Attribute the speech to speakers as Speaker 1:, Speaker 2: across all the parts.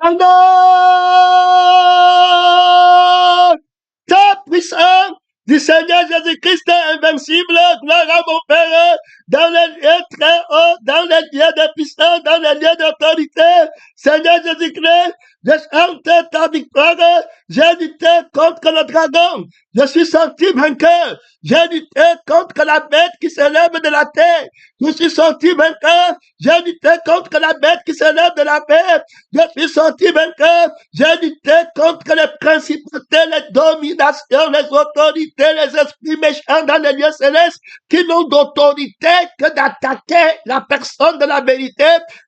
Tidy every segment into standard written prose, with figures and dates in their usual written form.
Speaker 1: Alors, ta puissance du Seigneur Jésus-Christ est invincible, gloire à mon Père, dans les lieux très hauts, dans les lieux de puissance, dans les lieux d'autorité. Seigneur Jésus-Christ, je chante ta victoire, j'ai lutté contre le dragon, je suis sorti vainqueur, j'ai lutté contre la bête qui s'élève de la terre, je suis sorti vainqueur, j'ai lutté contre la bête qui s'élève de la terre, je suis sorti vainqueur, j'ai lutté contre les principautés, les dominations, les autorités, les esprits méchants dans les lieux célestes qui n'ont d'autorité que d'attaquer la personne de la vérité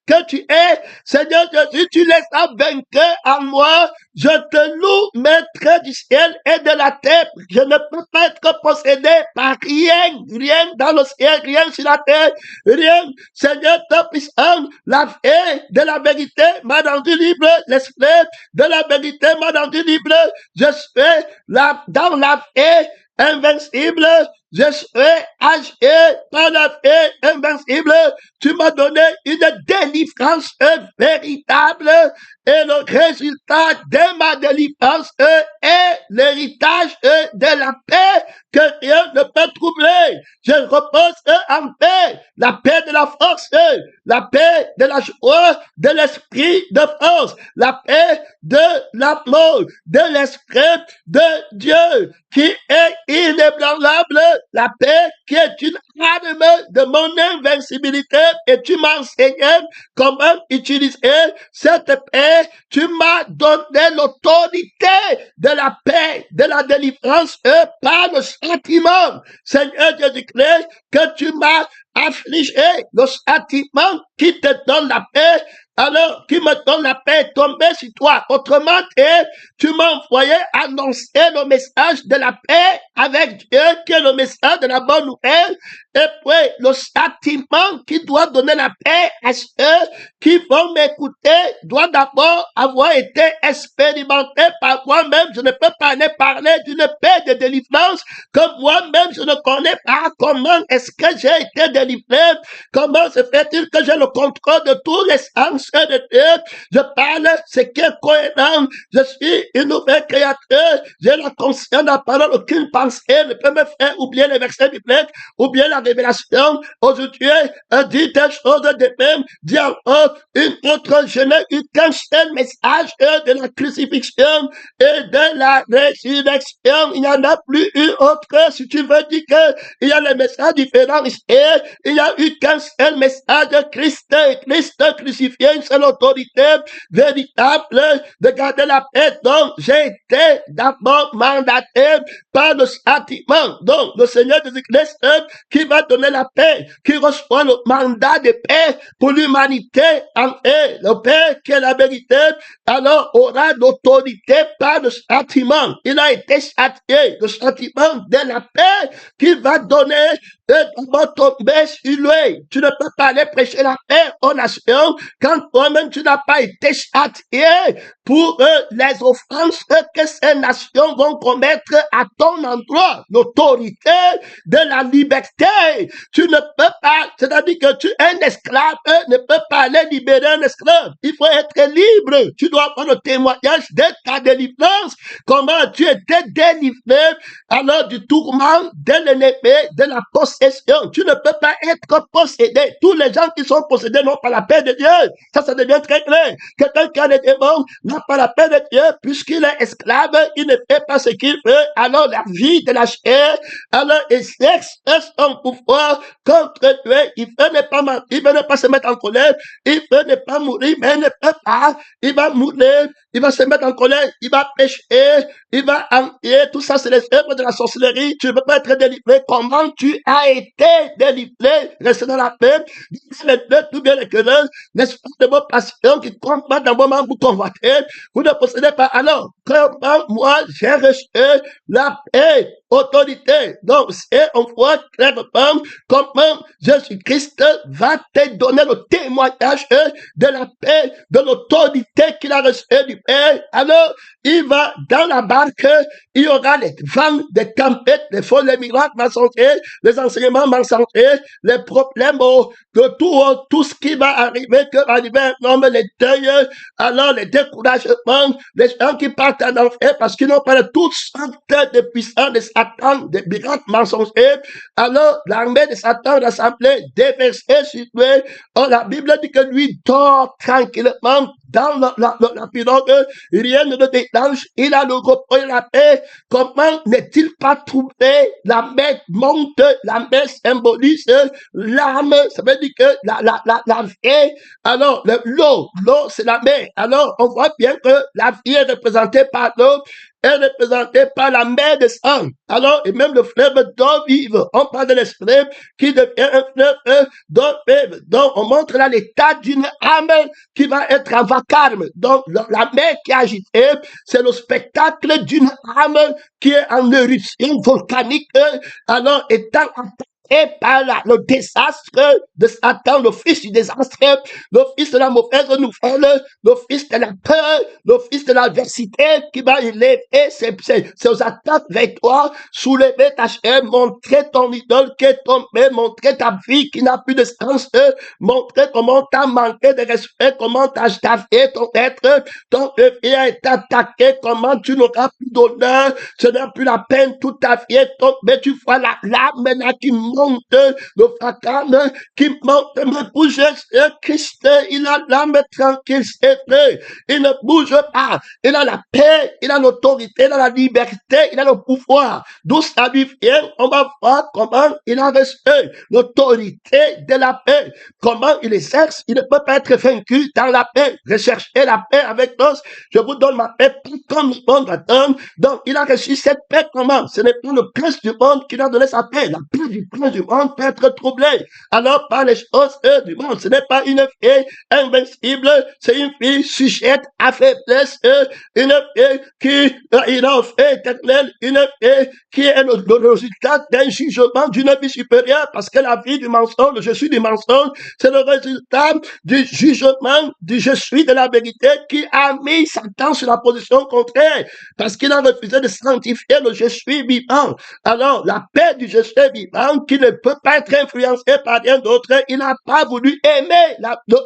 Speaker 1: que tu es. Seigneur Jésus, tu les as vainqueurs en moi. Je te loue, maître du ciel et de la terre. Je ne peux pas être possédé par rien, rien dans le ciel, rien sur la terre, rien. Seigneur, ta puissance, la paix de la vérité m'a rendu libre, l'esprit de la vérité m'a rendu libre. Je suis dans la paix invincible. Je serai âgé par la paix invincible. Tu m'as donné une délivrance véritable et le résultat de ma délivrance est l'héritage de la paix que rien ne peut troubler. Je repose en paix, la paix de la force, la paix de la joie, de l'esprit de force, la paix de l'amour, de l'esprit de Dieu qui est inébranlable, la paix qui est une arme de mon invincibilité et tu m'as enseigné comment utiliser cette paix. Tu m'as donné l'autorité de la paix, de la délivrance par le sentiment. Seigneur Jésus-Christ, que tu m'as affligé, le sentiment qui te donne la paix, alors qui me donne la paix est tombé sur toi. Autrement, tu m'as envoyé annoncer le message de la paix avec Dieu, qui est le message de la bonne nouvelle. Et puis, le sentiment qui doit donner la paix à ceux qui vont m'écouter doit d'abord avoir été expérimenté par moi-même. Je ne peux pas aller parler d'une paix de délivrance que moi-même je ne connais pas. Comment est-ce que j'ai été délivré? Comment se fait-il que j'ai le contrôle de tous les sens de Dieu? Je parle ce qui est cohérent. Je suis une nouvelle créature. J'ai la conscience de la parole. Aucune pensée ne peut me faire oublier les versets bibliques ou bien la révélation. Aujourd'hui, dit des choses de même. Dit encore une autre. Je n'ai eu qu'un seul message de la crucifixion et de la résurrection. Il n'y en a plus eu autre. Si tu veux dire qu'il y a les messages différents ici, il n'y a eu qu'un seul message de Christ. Christ crucifié, une seule autorité véritable de garder la paix. Donc, j'ai été d'abord mandaté par le sentiment. Donc, le Seigneur Jésus-Christ qui va donner la paix, qui reçoit le mandat de paix pour l'humanité en paix, le paix qui est la vérité, alors aura l'autorité par le sentiment. Il a été châtié, le sentiment de la paix qui va donner tomber sur lui. Tu ne peux pas aller prêcher la paix aux nations quand toi-même tu n'as pas été châtié pour les offenses que ces nations vont commettre à ton endroit. L'autorité de la liberté. Tu ne peux pas, c'est-à-dire que tu es un esclave, ne peut pas aller libérer un esclave. Il faut être libre. Tu dois avoir le témoignage de ta délivrance. Comment tu étais délivré alors du tourment de l'ennemi, de la possession. Tu ne peux pas être possédé. Tous les gens qui sont possédés n'ont pas la paix de Dieu. Ça devient très clair. Quelqu'un qui a les démons n'a pas la paix de Dieu puisqu'il est esclave, il ne fait pas ce qu'il veut. Alors la vie de la chair, alors il exerce son pouvoir contre Dieu. Il veut ne pas mentir, il veut ne pas se mettre en colère, il veut ne pas mourir, mais il ne peut pas. Il va mourir, il va se mettre en colère, il va pécher, il va envier. Tout ça, c'est les œuvres de la sorcellerie. Tu ne peux pas être délivré. Comment tu as été délivré? Reste dans la paix. Les deux, tout bien les querelles, n'est-ce pas, de vos passions qui combattent dans vos membres, vous convoitez, vous ne possédez pas. Alors, comment moi, j'ai reçu la paix autorité. Donc, et on voit clairement comment Jésus-Christ va te donner le témoignage de la paix, de l'autorité qu'il a reçue du Père. Alors, il va dans la barque, il y aura les vents, des tempêtes, les faux, les miracles mensongers, les enseignements mensongers, les problèmes de tout ce qui va arriver, que va arriver un homme, les deuils, alors les découragements, les gens qui partent en enfer parce qu'ils n'ont pas de toutes sortes de puissants de Satan, des miracles mensongers. Alors, l'armée de Satan rassemblée, déversée sur lui. Oh, la Bible dit que lui dort tranquillement dans la pirogue, rien ne le dérange, il a le repos et la paix. Comment n'est-il pas troublé? La mer monte, la mer symbolise l'âme, ça veut dire que la vie, alors l'eau c'est la mer. Alors on voit bien que la vie est représentée par l'eau, est représentée par la mer de sang. Alors, et même le fleuve d'eau vive, on parle de l'esprit qui devient un fleuve d'eau vive. Donc, on montre là l'état d'une âme qui va être en vacarme. Donc, la mer qui est agitée, c'est le spectacle d'une âme qui est en éruption volcanique, alors étant et par le désastre de Satan, le fils du désastre, le fils de la mauvaise nouvelle, le fils de la peur, le fils de l'adversité qui va élever ses attaques vers toi, soulever ta chair, montrer ton idole qui est tombée, montrer ta vie qui n'a plus de sens, montrer comment t'as manqué de respect, comment t'as fait ton être, ton vie a été attaqué, comment tu n'auras plus d'honneur, ce n'est plus la peine, toute ta vie est tombée, tu vois la lame là qui monte, le vacarme qui monte, mais bouge, Christ, il a l'âme tranquille, c'est vrai, il ne bouge pas, il a la paix, il a l'autorité, il a la liberté, il a le pouvoir, d'où ça lui vient, on va voir comment il a reçu l'autorité de la paix, comment il exerce, il ne peut pas être vaincu dans la paix, recherchez la paix avec nous, je vous donne ma paix, comme le monde attend, donc il a reçu cette paix, comment? Ce n'est pas le prince du monde qui lui a donné sa paix, la paix du prince du monde peut être troublée, alors par les choses du monde, ce n'est pas une fille invincible, c'est une fille sujette à faiblesse, une fille qui il a fait éternel, une fille qui est le résultat d'un jugement d'une vie supérieure, parce que la vie du mensonge, je suis du mensonge, c'est le résultat du jugement du je suis de la vérité qui a mis Satan sur la position contraire, parce qu'il a refusé de sanctifier le je suis vivant. Alors, la paix du je suis vivant, qui ne peut pas être influencé par rien d'autre, il n'a pas voulu aimer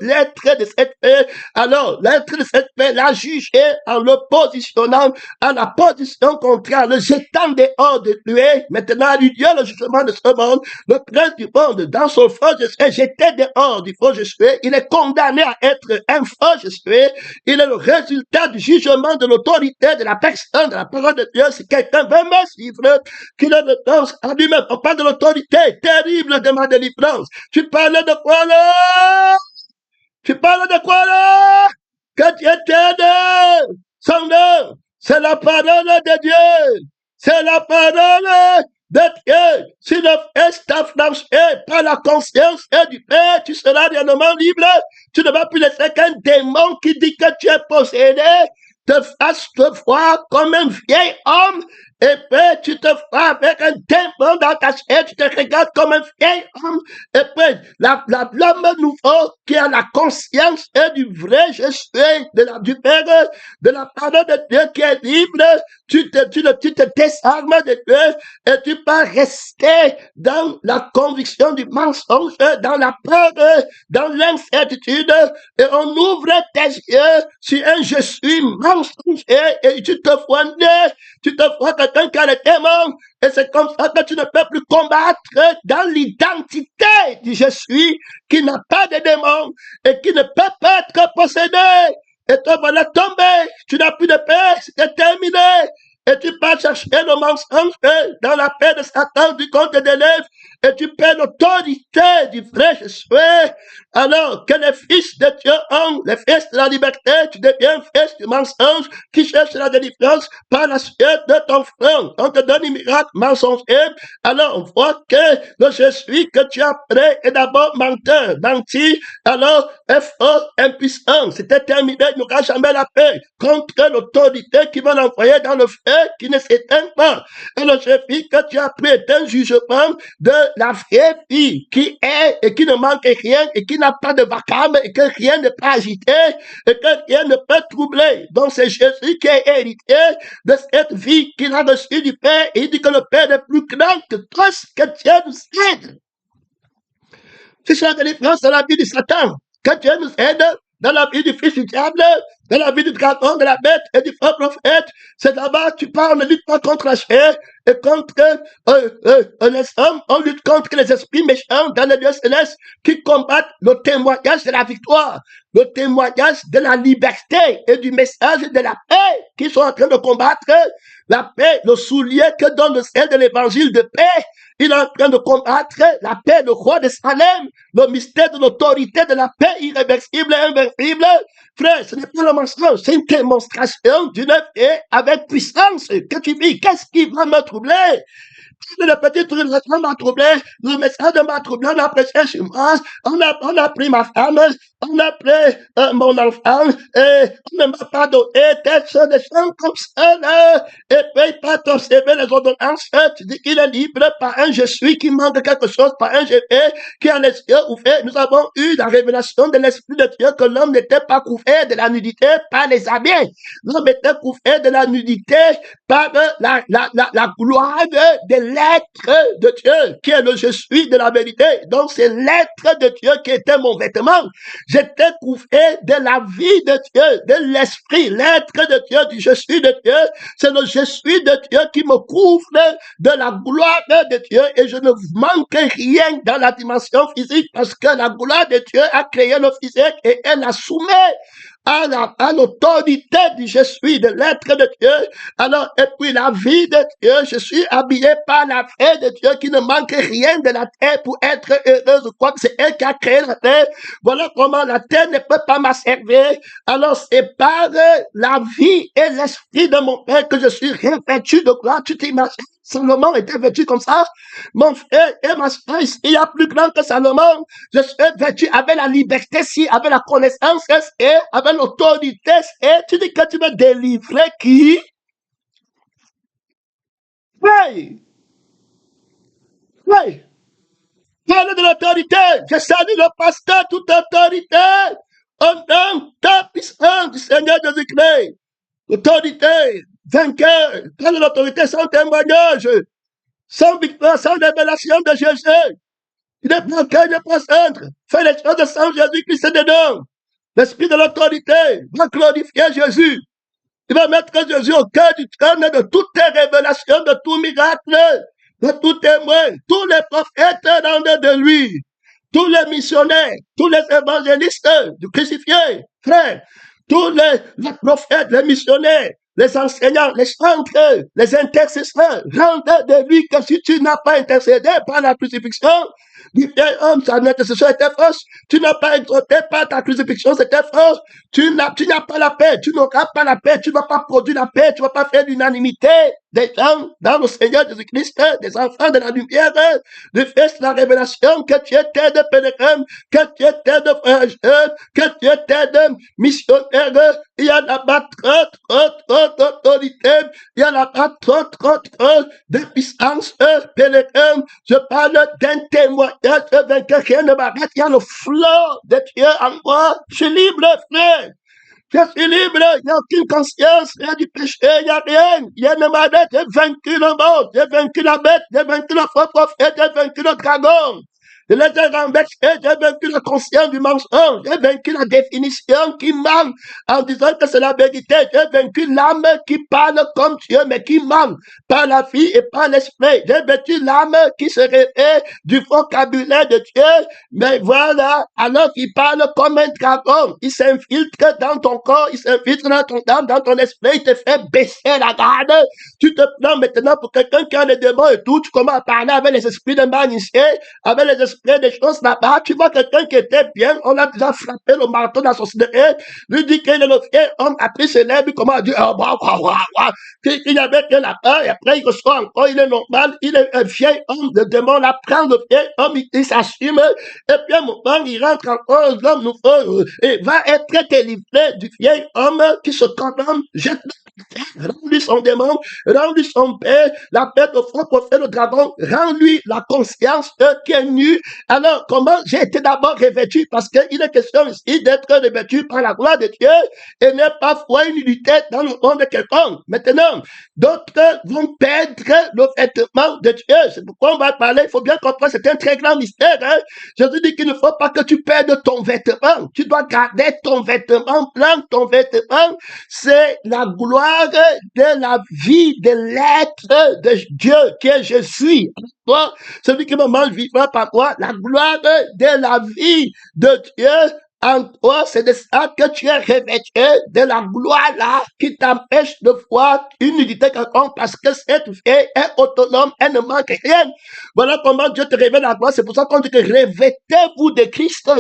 Speaker 1: l'être de cette paix. Alors, l'être de cette paix l'a jugé en le positionnant à la position contraire, le jetant dehors de lui. Maintenant, lui Dieu le jugement de ce monde, le prince du monde, dans son faux je suis, jeté dehors du faux je suis, il est condamné à être un faux je suis, il est le résultat du jugement de l'autorité, de la personne, de la parole de Dieu. Si quelqu'un veut me suivre, qu'il le pense à lui-même. On parle de l'autorité terrible de ma délivrance. Tu parles de quoi là? Tu parles de quoi là? Que Dieu t'aide. Son nom, c'est la parole de Dieu. C'est la parole de Dieu. Si le est affranchi par la conscience du Père, tu seras réellement libre. Tu ne vas plus laisser qu'un démon qui dit que tu es possédé te fasse te voir comme un vieil homme, et puis tu te vois avec un démon dans ta chair, tu te regardes comme un vieil homme, et puis l'homme nouveau qui a la conscience du vrai je suis, du Père, de la parole de Dieu qui est libre, tu te désarmes de Dieu, et tu peux rester dans la conviction du mensonge, dans la peur, dans l'incertitude, et on ouvre tes yeux sur un je suis mensonge, et tu te vois né, tu te vois quelqu'un qui a le démon, et c'est comme ça que tu ne peux plus combattre dans l'identité du je suis, qui n'a pas de démon, et qui ne peut pas être possédé, et toi voilà tombé, tu n'as plus de paix, c'est terminé, et tu pars chercher le mensonge dans la paix de Satan du compte des lèvres, et tu perds l'autorité du vrai Jésus. Alors que les fils de Dieu ont, les fils de la liberté, tu deviens fils du mensonge qui cherche la délivrance par la suite de ton front. On te donne un miracle mensonger. Alors on voit que le Jésus que tu as pris est d'abord menteur, menti, alors est faux, impuissant. C'était terminé, il n'y aura jamais la paix contre l'autorité qui va l'envoyer dans le feu qui ne s'éteint pas. Et le Jésus que tu as pris est un jugement de la vraie vie qui est et qui ne manque rien et qui n'a pas de vacarme et que rien ne peut agiter et que rien ne peut troubler. Donc c'est Jésus qui est hérité de cette vie qu'il a reçue du Père et il dit que le Père est plus grand que tout ce que Dieu nous aide. C'est ça la différence dans la vie de Satan. Que Dieu nous aide dans la vie du fils du diable, dans la vie du dragon, de la bête et du faux prophète, c'est d'abord tu parles, on ne lutte pas contre la chair et contre les hommes, on lutte contre les esprits méchants dans les lieux célestes qui combattent le témoignage de la victoire, le témoignage de la liberté et du message de la paix qui sont en train de combattre la paix, le soulier que donne le ciel de l'évangile de paix. Il est en train de combattre la paix, le roi de Salem, le mystère de l'autorité de la paix irréversible et invincible. Frère, ce n'est pas le mensonge, c'est une démonstration d'une paix avec puissance que tu vis. Qu'est-ce qui va me troubler? Le petit truc m'a troublé, le message m'a troublé, on a prêché chez moi, on a pris ma femme, on a pris mon enfant, et on ne m'a pas donné des choses comme ça, là, et paye pas ton CV, les ordonnances, tu dis qu'il est libre par un je suis qui manque quelque chose, par un je vais, qui a les yeux ouverts. Nous avons eu la révélation de l'Esprit de Dieu que l'homme n'était pas couvert de la nudité par les habits. L'homme était couvert de la nudité par la gloire de l'être de Dieu, qui est le je suis de la vérité. Donc c'est l'être de Dieu qui était mon vêtement. J'étais couvert de la vie de Dieu, de l'esprit, l'être de Dieu, du je suis de Dieu. C'est le je suis de Dieu qui me couvre de la gloire de Dieu et je ne manque rien dans la dimension physique parce que la gloire de Dieu a créé le physique et elle la soumet à l'autorité du je suis, de l'être de Dieu. Alors, et puis la vie de Dieu, je suis habillé par la paix de Dieu qui ne manque rien de la terre pour être heureuse. Je crois que c'est elle qui a créé la terre. Voilà comment la terre ne peut pas m'asservir. Alors, c'est par la vie et l'esprit de mon Père que je suis revêtu de gloire. Tu t'imagines? Salomon était vêtu comme ça. Mon frère et ma soeur, il y a plus grand que Salomon. Je suis vêtu avec la liberté, si, avec la connaissance, et avec l'autorité, et tu dis que tu veux délivrer qui? Oui, oui. Parle de l'autorité. Je salue le pasteur, toute autorité. Au nom de puissance du Seigneur Jésus-Christ. L'autorité, vainqueur, prendre l'autorité sans témoignage, sans victoire, sans révélation de Jésus. Il n'est pas cœur, il n'est pas centre. Fais les choses sans Jésus-Christ dedans. L'esprit de l'autorité va glorifier Jésus. Il va mettre Jésus au cœur du trône de toutes les révélations, de tout miracle, de tout témoin. Tous les prophètes dans de lui. Tous les missionnaires, tous les évangélistes du crucifié, frère. Tous les prophètes, les missionnaires, les enseignants, les chantres, les intercesseurs, rendent de lui que si tu n'as pas intercédé par la crucifixion, du vieil homme, sa intercession était fausse. Tu n'as pas exhorté par ta crucifixion, c'était fausse. Tu n'as pas la paix, tu n'auras pas la paix, tu ne vas pas produire la paix, tu ne vas pas faire l'unanimité des gens dans le Seigneur Jésus-Christ, des enfants de la lumière, du Fils de la révélation, que tu étais de pèlerin, que tu étais de frère, que tu étais de missionnaire. Il y en a pas trop d'autorité, il y en a pas trop de puissance, pèlerin. Je parle d'un témoignage vainqueur, rien ne m'arrête, il y a le flot de Dieu en moi. Je suis libre, frère. Je suis libre, il n'y a aucune conscience, il y a du péché, il n'y a rien. Il y a ne m'arrête, j'ai vaincu le monde, j'ai vaincu la bête, j'ai vaincu le faux prophète, j'ai vaincu le dragon. Je les ai renversés, j'ai vaincu la conscience du mensonge, j'ai vaincu la définition qui manque en disant que c'est la vérité, j'ai vaincu l'âme qui parle comme Dieu, mais qui manque par la vie et par l'esprit. J'ai vaincu l'âme qui se réveille du vocabulaire de Dieu, mais voilà, alors qu'il parle comme un dragon, il s'infiltre dans ton corps, il s'infiltre dans ton âme, dans ton esprit, il te fait baisser la garde. Tu te prends maintenant pour quelqu'un qui a les démons et tout, tu commences à parler avec les esprits de magicien, avec les esprits des choses là-bas. Tu vois quelqu'un qui était bien, on a déjà frappé le marteau dans son cinéma, lui dit qu'il est le vieil homme, après se lève, il commence à dire, qu'il y avait que la peur, et après il reçoit encore, il est normal, il est un vieil homme, le démon là prend le vieil homme, il s'assume, et puis à un moment, il rentre encore, l'homme nouveau, et va être délivré du vieil homme qui se condamne, jette rends-lui son démon, rends-lui son père, la bête au fond pour faire le dragon, rends-lui la conscience qui est nue. Alors, comment j'ai été d'abord revêtu? Parce qu'il est question ici d'être revêtu par la gloire de Dieu et n'est pas foi une unité dans le monde de quelqu'un. Maintenant, d'autres vont perdre le vêtement de Dieu. C'est pourquoi on va parler, il faut bien comprendre, c'est un très grand mystère. Hein? Jésus dit qu'il ne faut pas que tu perdes ton vêtement. Tu dois garder ton vêtement, prendre ton vêtement. C'est la gloire de la vie de l'être de Dieu qui est je suis. Toi, celui qui me mange vivra par toi, la gloire de la vie de Dieu en toi, c'est de ça que tu es revêtu, de la gloire là qui t'empêche de voir une unité quelconque parce que cette vie est autonome, elle ne manque rien. Voilà comment Dieu te révèle la gloire. C'est pour ça qu'on dit que revêtez-vous de Christ.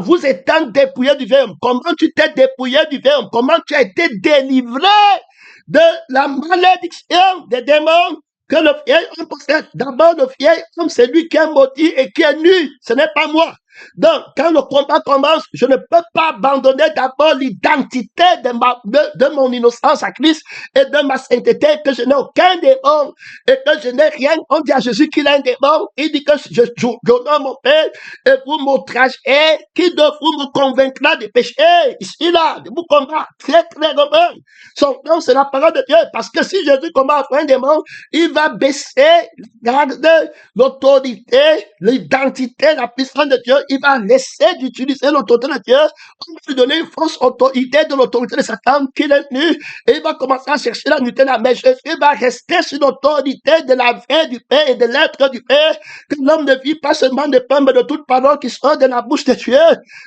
Speaker 1: Vous étant dépouillé du verbe, comment tu t'es dépouillé du verbe, comment tu as été délivré de la malédiction des démons que le vieil homme possède. D'abord, le vieil homme, c'est lui qui est maudit et qui est nu. Ce n'est pas moi. Donc, quand le combat commence, je ne peux pas abandonner d'abord l'identité de mon innocence à Christ et de ma sainteté, que je n'ai aucun démon et que je n'ai rien. On dit à Jésus qu'il a un démon. Il dit que je donne mon Père et vous m'outragez. Qui de vous me convaincra de péché? Ici, là, de vous combattre. Très clairement. Son nom, c'est la parole de Dieu. Parce que si Jésus combat un démon, il va baisser, garde l'autorité, l'identité, la puissance de Dieu. Il va laisser d'utiliser l'autorité de Dieu. On va lui donner une fausse autorité de l'autorité de Satan qu'il est nu. Et il va commencer à chercher la nuité de la mais Jésus va rester sur l'autorité de la vie du Père et de l'être du Père. Que l'homme ne vit pas seulement de pain, mais de toute parole qui sort de la bouche de Dieu.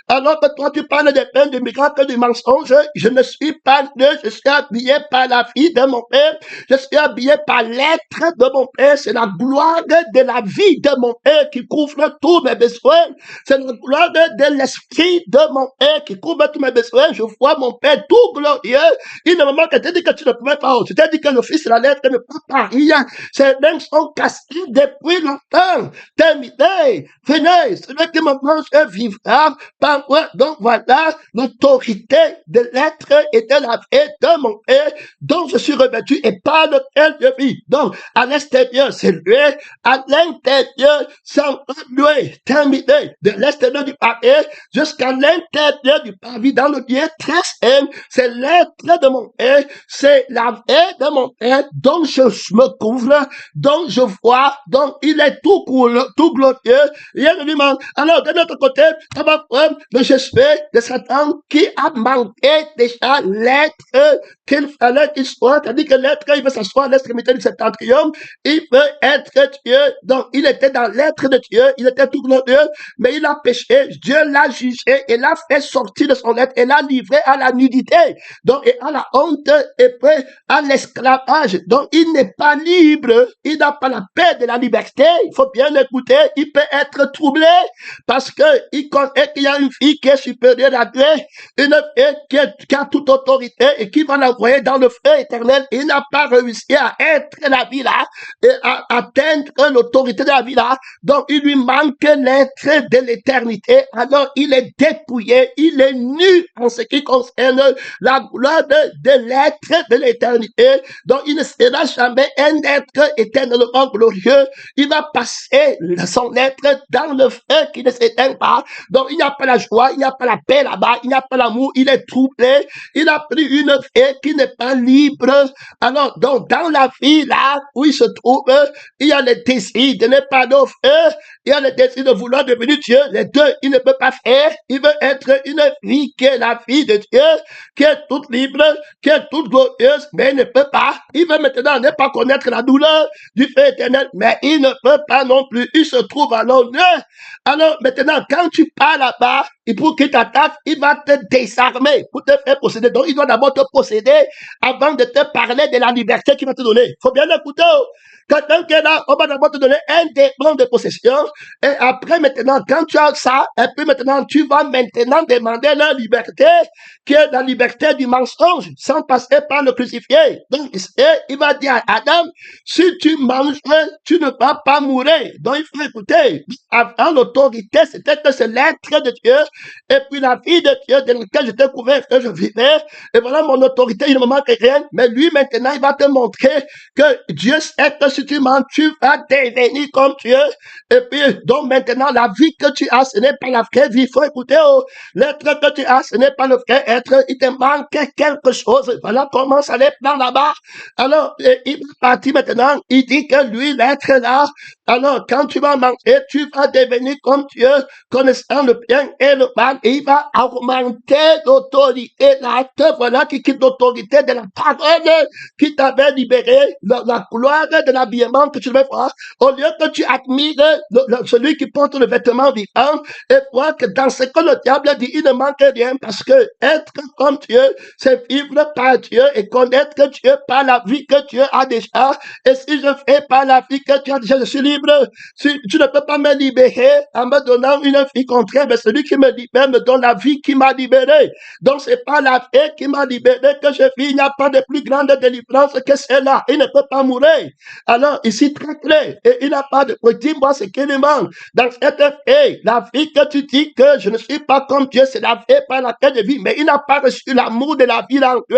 Speaker 1: Alors que toi, tu parles de pain, de miracle, du mensonge. Je ne suis pas Dieu. Je suis habillé par la vie de mon Père. Je suis habillé par l'être de mon Père. C'est la gloire de la vie de mon Père qui couvre tous mes besoins. C'est la gloire de l'esprit de mon Père qui couvre tous mes besoins. Je vois mon Père tout glorieux. Il ne me manque, je t'ai dit que tu ne pouvais pas. Je t'ai dit que le Fils de la lettre ne peut pas rire. Ses mains sont cassées depuis longtemps. Terminé. Venez. Celui qui me mange vivra par moi. Donc voilà l'autorité de l'être et de la vie de mon Père dont je suis revêtu et par lequel je vis. Donc, à l'extérieur, c'est lui. À l'intérieur, c'est lui. Terminé. De l'extérieur du pavé jusqu'à l'intérieur du pavé dans le lieu très saint, c'est l'être de mon Père, c'est la vie de mon Père dont je me couvre, dont je vois, dont il est tout cool, tout glorieux, rien ne lui manque. Alors, de notre côté, ça va prendre le Jésus de Satan qui a manqué déjà l'être qu'il fallait qu'il soit, c'est-à-dire que l'être, il veut s'asseoir à l'extrémité du septentrion, il veut être Dieu, donc il était dans l'être de Dieu, il était tout glorieux, mais il a péché, Dieu l'a jugé et l'a fait sortir de son être et l'a livré à la nudité, donc et à la honte et puis à l'esclavage. Donc il n'est pas libre, il n'a pas la paix de la liberté, il faut bien l'écouter, il peut être troublé parce que il connaît qu'il y a une fille qui est supérieure à Dieu, une fille qui a toute autorité et qui va l'envoyer dans le feu éternel. Il n'a pas réussi à être la vie là et à atteindre l'autorité de la vie là, donc il lui manque l'être de l'éternité, alors il est dépouillé, il est nu en ce qui concerne la gloire de l'être de l'éternité. Donc il ne sera jamais un être éternellement glorieux. Il va passer son être dans le feu qui ne s'éteint pas. Donc il n'y a pas la joie, il n'y a pas la paix là-bas, il n'y a pas l'amour, il est troublé. Il a pris une vie qui n'est pas libre. Alors, donc, dans la vie là où il se trouve, il y a le désir de ne pas de feu, il y a le désir de vouloir devenir Dieu. Les deux, il ne peut pas faire. Il veut être une vie qui est la vie de Dieu, qui est toute libre, qui est toute glorieuse, mais il ne peut pas. Il veut maintenant ne pas connaître la douleur du feu éternel, mais il ne peut pas non plus. Il se trouve à l'honneur. Alors, maintenant, quand tu pars là-bas, et pour qu'il t'attaque, il va te désarmer pour te faire posséder. Donc, il doit d'abord te posséder avant de te parler de la liberté qu'il va te donner. Il faut bien écouter. Quelqu'un qui est là, on va d'abord te donner un dépôt de possession. Et après, maintenant, quand tu as ça, et puis maintenant, tu vas maintenant demander la liberté, qui est la liberté du mensonge, sans passer par le crucifié. Donc, il va dire à Adam, si tu manges, tu ne vas pas mourir. Donc, il faut écouter. Avant, l'autorité, c'était que c'est l'être de Dieu, et puis la vie de Dieu dans laquelle je découvert que je vivais. Et voilà mon autorité, il ne me manque rien. Mais lui, maintenant, il va te montrer que Dieu sait que si tu manges, tu vas devenir comme Dieu. Et puis, donc maintenant, la vie que tu as, ce n'est pas la vraie vie. Il faut écouter, l'être que tu as, ce n'est pas le vrai être. Il te manque quelque chose. Voilà comment ça les plans là-bas. Alors, il est parti maintenant. Il dit que lui, l'être là, alors, quand tu vas manger, tu vas devenir comme Dieu, connaissant le bien et le mal, et il va augmenter l'autorité, l'acte, voilà, qui quitte l'autorité de la parole qui t'avait libéré, la gloire de l'habillement que tu devais voir, au lieu que tu admires celui qui porte le vêtement vivant, et vois que dans ce que le diable dit, il ne manque rien, parce que être comme Dieu, c'est vivre par Dieu et connaître Dieu par la vie que Dieu a déjà, et si je fais par la vie que tu as déjà, je suis libre. Si tu ne peux pas me libérer en me donnant une vie contraire, mais celui qui me libère me donne la vie qui m'a libéré. Donc c'est pas la vie qui m'a libéré que je vis. Il n'y a pas de plus grande délivrance que celle-là. Il ne peut pas mourir. Alors ici très clair, et il n'a pas de. Dis-moi ce qu'il manque. Dans cette vie, la vie que tu dis que je ne suis pas comme Dieu, c'est la vie par laquelle je vis. Mais il n'a pas reçu l'amour de la vie en Dieu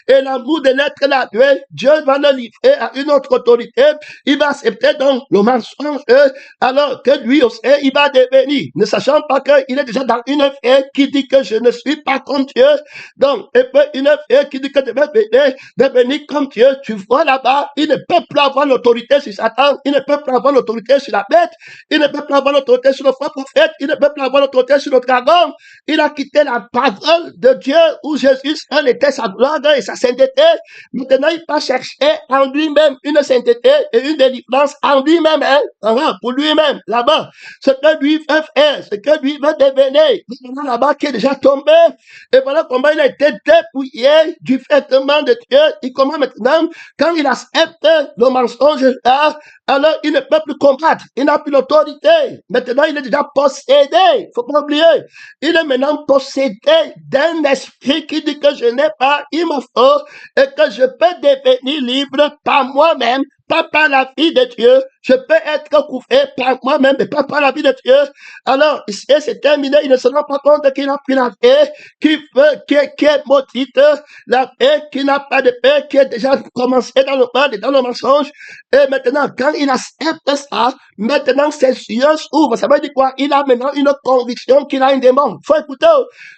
Speaker 1: et l'amour de l'être là Dieu. Dieu va le livrer à une autre autorité. Il va accepter donc le mensonge, alors que lui aussi, il va devenir, ne sachant pas qu'il est déjà dans une vie qui dit que je ne suis pas comme Dieu. Donc, et puis une vie qui dit que je vais devenir comme Dieu. Tu vois là-bas, il ne peut plus avoir l'autorité sur Satan, il ne peut plus avoir l'autorité sur la bête, il ne peut plus avoir l'autorité sur le faux prophète, il ne peut plus avoir l'autorité sur le dragon. Il a quitté la parole de Dieu où Jésus seul était sa gloire et sa sainteté. Maintenant, il va chercher en lui-même une sainteté et une délivrance en lui-même, pour lui-même, là-bas. Ce que lui veut faire, ce que lui veut devenir. Là-bas qui est déjà tombé. Et voilà comment il a été dépouillé du vêtement de Dieu. Et comment maintenant, quand il accepte le mensonge là, alors il ne peut plus combattre. Il n'a plus l'autorité. Maintenant, il est déjà possédé. Il faut pas oublier. Il est maintenant possédé d'un esprit qui dit que je n'ai pas, il me faut, et que je peux devenir libre par moi-même, pas par la vie de Dieu. Je peux être couvert par moi-même, mais pas par la vie de Dieu. Alors, c'est terminé. Il ne se rend pas compte qu'il a pris la paix, qui est maudite, la paix qui n'a pas de paix, qui est déjà commencé dans le mal et dans le mensonge. Et maintenant, quand il accepte ça, maintenant ses yeux s'ouvrent. Ça veut dire quoi? Il a maintenant une conviction qu'il a un démon. Faut écouter.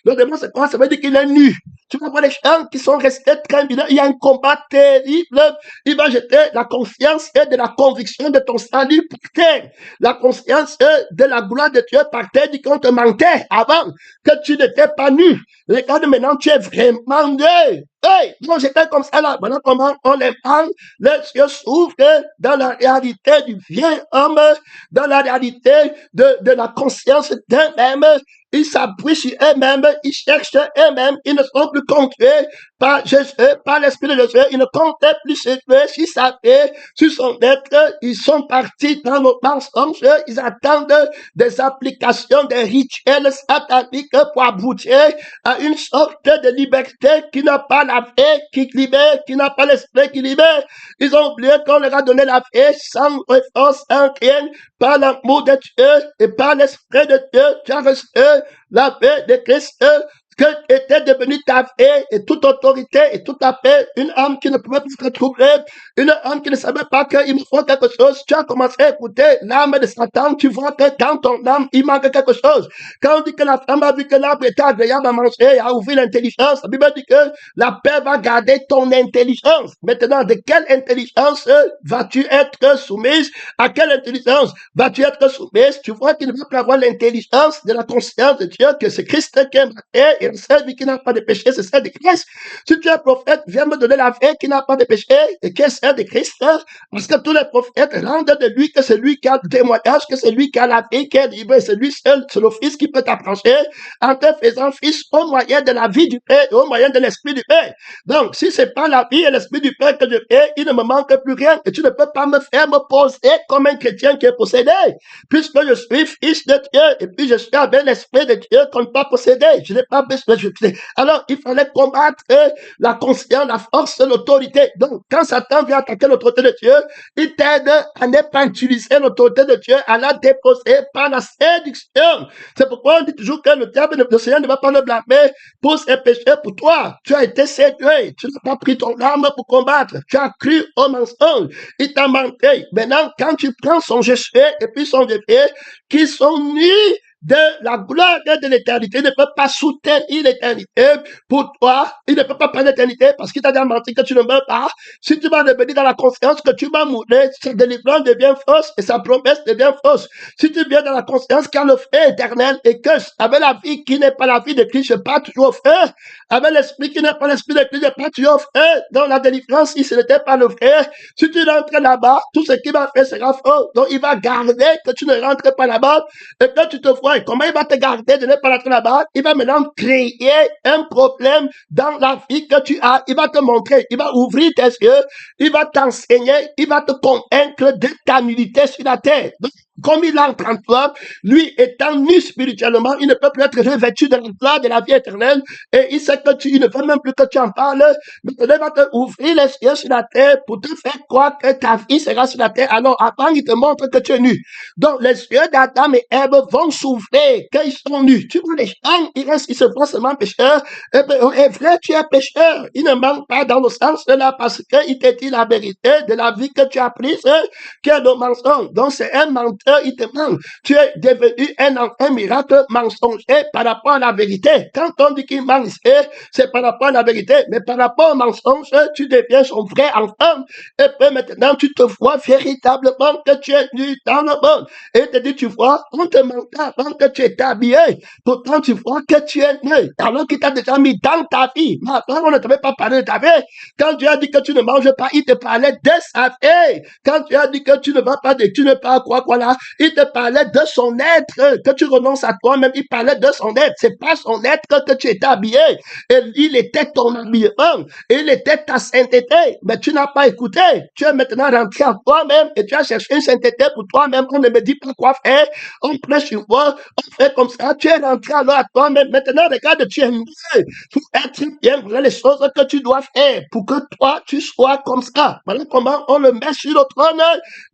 Speaker 1: Le démon, c'est quoi? Ça veut dire qu'il est nu. Tu vas voir les gens qui sont restés tranquilles. Il y a un combat terrible. Il va jeter la confiance et de la conviction de ton salut par terre. La conscience de la gloire de Dieu par terre dit qu'on te mentait avant, que tu n'étais pas nu. Regarde maintenant, tu es vraiment nu. Hey, moi j'étais comme ça là. Voilà comment on les parle. Les yeux s'ouvrent dans la réalité du vieux homme, dans la réalité de la conscience d'un même. ils s'appuient sur eux-mêmes, ils cherchent eux-mêmes, ils ne sont plus contrôlés par Jésus, par l'Esprit de Jésus, ils ne comptent plus sur Dieu, sur sa paix, sur son être, ils sont partis dans nos mensonges, ils attendent des applications, des rituels sataniques pour aboutir à une sorte de liberté qui n'a pas la paix qui libère, qui n'a pas l'esprit qui libère. Ils ont oublié qu'on leur a donné la paix sans force, sans rien, par l'amour de Dieu et par l'esprit de Dieu, tu as reçu la paix de Christ, que était devenue ta paix et toute autorité et toute ta paix, une âme qui ne pouvait plus se retrouver, une âme qui ne savait pas qu'il me faut quelque chose. Tu as commencé à écouter l'âme de Satan, tu vois que dans ton âme, il manque quelque chose. Quand on dit que la femme a vu que l'arbre était agréable à manger et a ouvert l'intelligence, la Bible dit que la paix va garder ton intelligence. Maintenant, de quelle intelligence vas-tu être soumise? À quelle intelligence vas-tu être soumise? Tu vois qu'il ne va plus avoir l'intelligence de la conscience de Dieu, que c'est Christ qui est marqué, et celui qui n'a pas de péché, c'est celle de Christ. Si tu es prophète, viens me donner la paix qui n'a pas de péché et qui est celle de Christ, parce que tous les prophètes rendent de lui que c'est lui qui a le témoignage, que c'est lui qui a la vie, qui est libre, c'est lui seul, c'est le Fils qui peut t'approcher en te faisant fils au moyen de la vie du Père et au moyen de l'Esprit du Père. Donc, si c'est pas la vie et l'Esprit du Père que je fais, il ne me manque plus rien et tu ne peux pas me faire me poser comme un chrétien qui est possédé, puisque je suis fils de Dieu et puis je suis avec l'Esprit de Dieu qu'on ne peut pas posséder. Je n'ai pas besoin de jeter. Alors, il fallait combattre la conscience, la force, l'autorité. Donc, quand Satan vient attaquer l'autorité de Dieu, il t'aide à ne pas utiliser l'autorité de Dieu, à la déposer par la séduction. C'est pourquoi on dit toujours que le diable, le Seigneur ne va pas le blâmer pour ses péchés pour toi. Tu as été séduit. Tu n'as pas pris ton arme pour combattre. Tu as cru au mensonge. Il t'a manqué. Maintenant, quand tu prends son Jésus et puis son Dieu, qui sont nus de la gloire de l'éternité, il ne peut pas soutenir l'éternité pour toi, il ne peut pas prendre l'éternité parce qu'il t'a déjà menti que tu ne meurs pas. Si tu vas revenir dans la conscience que tu vas mourir, sa délivrance devient fausse et sa promesse devient fausse. Si tu viens dans la conscience qu'il y a le feu éternel et que avec la vie qui n'est pas la vie de Christ, je pars toujours au feu, avec l'esprit qui n'est pas l'esprit de Christ, je pars toujours au feu. Dans la délivrance, si ce n'était pas le feu, si tu rentres là-bas, tout ce qu'il va faire sera faux. Donc il va garder que tu ne rentres pas là-bas et que tu te vois. Et comment il va te garder de ne pas rentrer là-bas? Il va maintenant créer un problème dans la vie que tu as. Il va te montrer, il va ouvrir tes yeux, il va t'enseigner, il va te convaincre de ta nullité sur la terre. Donc, comme il entre en toi, lui étant nu spirituellement, il ne peut plus être revêtu de la gloire de la vie éternelle et il sait que il ne veut même plus que tu en parles. Mais il va te ouvrir les yeux sur la terre pour te faire croire que ta vie sera sur la terre. Alors avant, il te montre que tu es nu. Donc les yeux d'Adam et Ève vont s'ouvrir quand ils sont nus. Tu vois les gens, ils se voient seulement pécheurs. Et bien, est vrai, tu es pécheur. Il ne manque pas dans le sens de là parce qu'il te dit la vérité de la vie que tu as prise, qui est le mensonge. Donc c'est un menteur, il te ment. Tu es devenu un miracle mensonger par rapport à la vérité. Quand on dit qu'il ment, c'est par rapport à la vérité. Mais par rapport au mensonge, tu deviens son vrai enfant. Et puis maintenant, tu te vois véritablement que tu es nu dans le monde. Et il te dit, tu vois, on te mentait avant que tu étais habillé. Pourtant, tu vois que tu es né. Alors qu'il t'a déjà mis dans ta vie. Mais avant, on ne t'avait pas parlé de ta vie. Quand tu as dit que tu ne manges pas, il te parlait de sa vie. Quand tu as dit que tu ne vas pas, tu ne pas quoi là, il te parlait de son être, que tu renonces à toi-même, il parlait de son être. C'est pas son être que tu étais habillé. Et il était ton habillement. Il était ta sainteté. Mais tu n'as pas écouté. Tu es maintenant rentré en toi-même et tu as cherché une sainteté pour toi-même. On ne me dit pas quoi faire. On prêche sur moi. On fait comme ça. Tu es rentré alors à toi-même. Maintenant, regarde, tu es mieux. Pour être bien, voilà les choses que tu dois faire pour que toi, tu sois comme ça. Voilà comment on le met sur le trône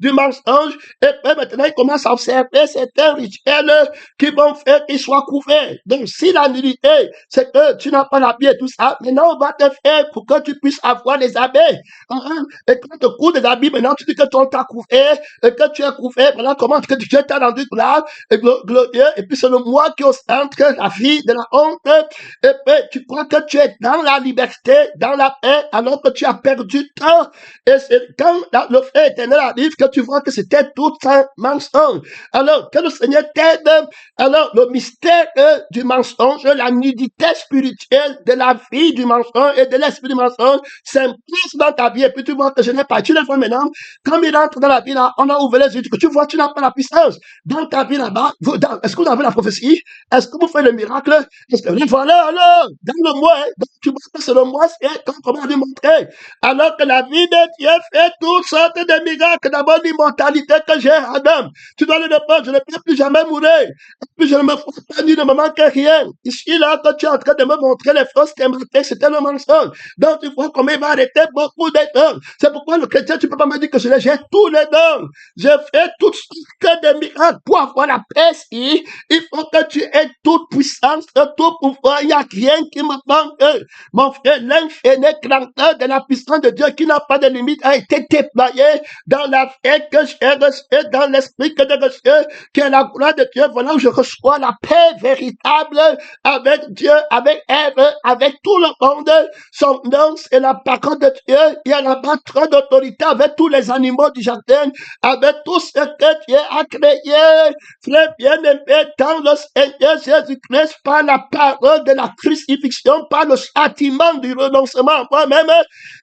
Speaker 1: du mensonge. Et puis maintenant, il commence à observer certains rituels qui vont faire qu'il soit couvert. Donc, si la nullité, c'est que tu n'as pas l'habit et tout ça, maintenant, on va te faire pour que tu puisses avoir les habits. Et quand tu cours des habits, maintenant, tu dis que ton t'a couvert, et que tu es couvert, voilà comment que Dieu t'a rendu gloire et glorieux, et puis c'est le moi qui ostente la vie de la honte, et puis tu crois que tu es dans la liberté, dans la paix, alors que tu as perdu temps. Et c'est quand le fait éternel arrive que tu vois que c'était tout un mensonge. Alors, que le Seigneur t'aide. Alors, le mystère du mensonge, la nudité spirituelle de la vie du mensonge et de l'esprit du mensonge s'impose dans ta vie. Et puis tu vois que je n'ai pas. Tu le vois maintenant. Quand il entre dans la vie, là, on a ouvert les yeux. Que tu vois, tu n'as pas la puissance. Dans ta vie là-bas, est-ce que vous avez la prophétie? Est-ce que vous faites le miracle? Est-ce que voilà, alors, dans le mois, tu vois que c'est le mois, c'est comme on a démontré. Alors que la vie de Dieu fait toutes sortes de miracles. D'abord, l'immortalité que j'ai, Adam. Tu dois le répondre, je ne peux plus jamais mourir. Et puis je ne me fous pas ni ne me manque rien. Ici, là, quand tu es en train de me montrer les fausses témoignages, c'était le mensonge. Donc, tu vois comment il va arrêter beaucoup de dons. C'est pourquoi le chrétien, tu ne peux pas me dire que j'ai tous les dons. Je fais toutes sortes de miracles pour avoir la paix ici. Il faut que tu aies toute puissance, tout pouvoir. Il n'y a rien qui me manque. Mon frère, l'infini grandeur de la puissance de Dieu qui n'a pas de limite a été déployé dans la fête que j'ai reçue, dans l'esprit que j'ai reçu, qui est la gloire de Dieu. Voilà où je reçois la paix véritable avec Dieu, avec Ève, avec tout le monde. Son nom, c'est la parole de Dieu. Il y a là-bas trop d'autorité avec tous les animaux du jardin, avec tout ce que Dieu a créé. Frère bien-aimé, dans le Seigneur Jésus-Christ, par la parole de la crucifixion, par le châtiment du renoncement à moi-même,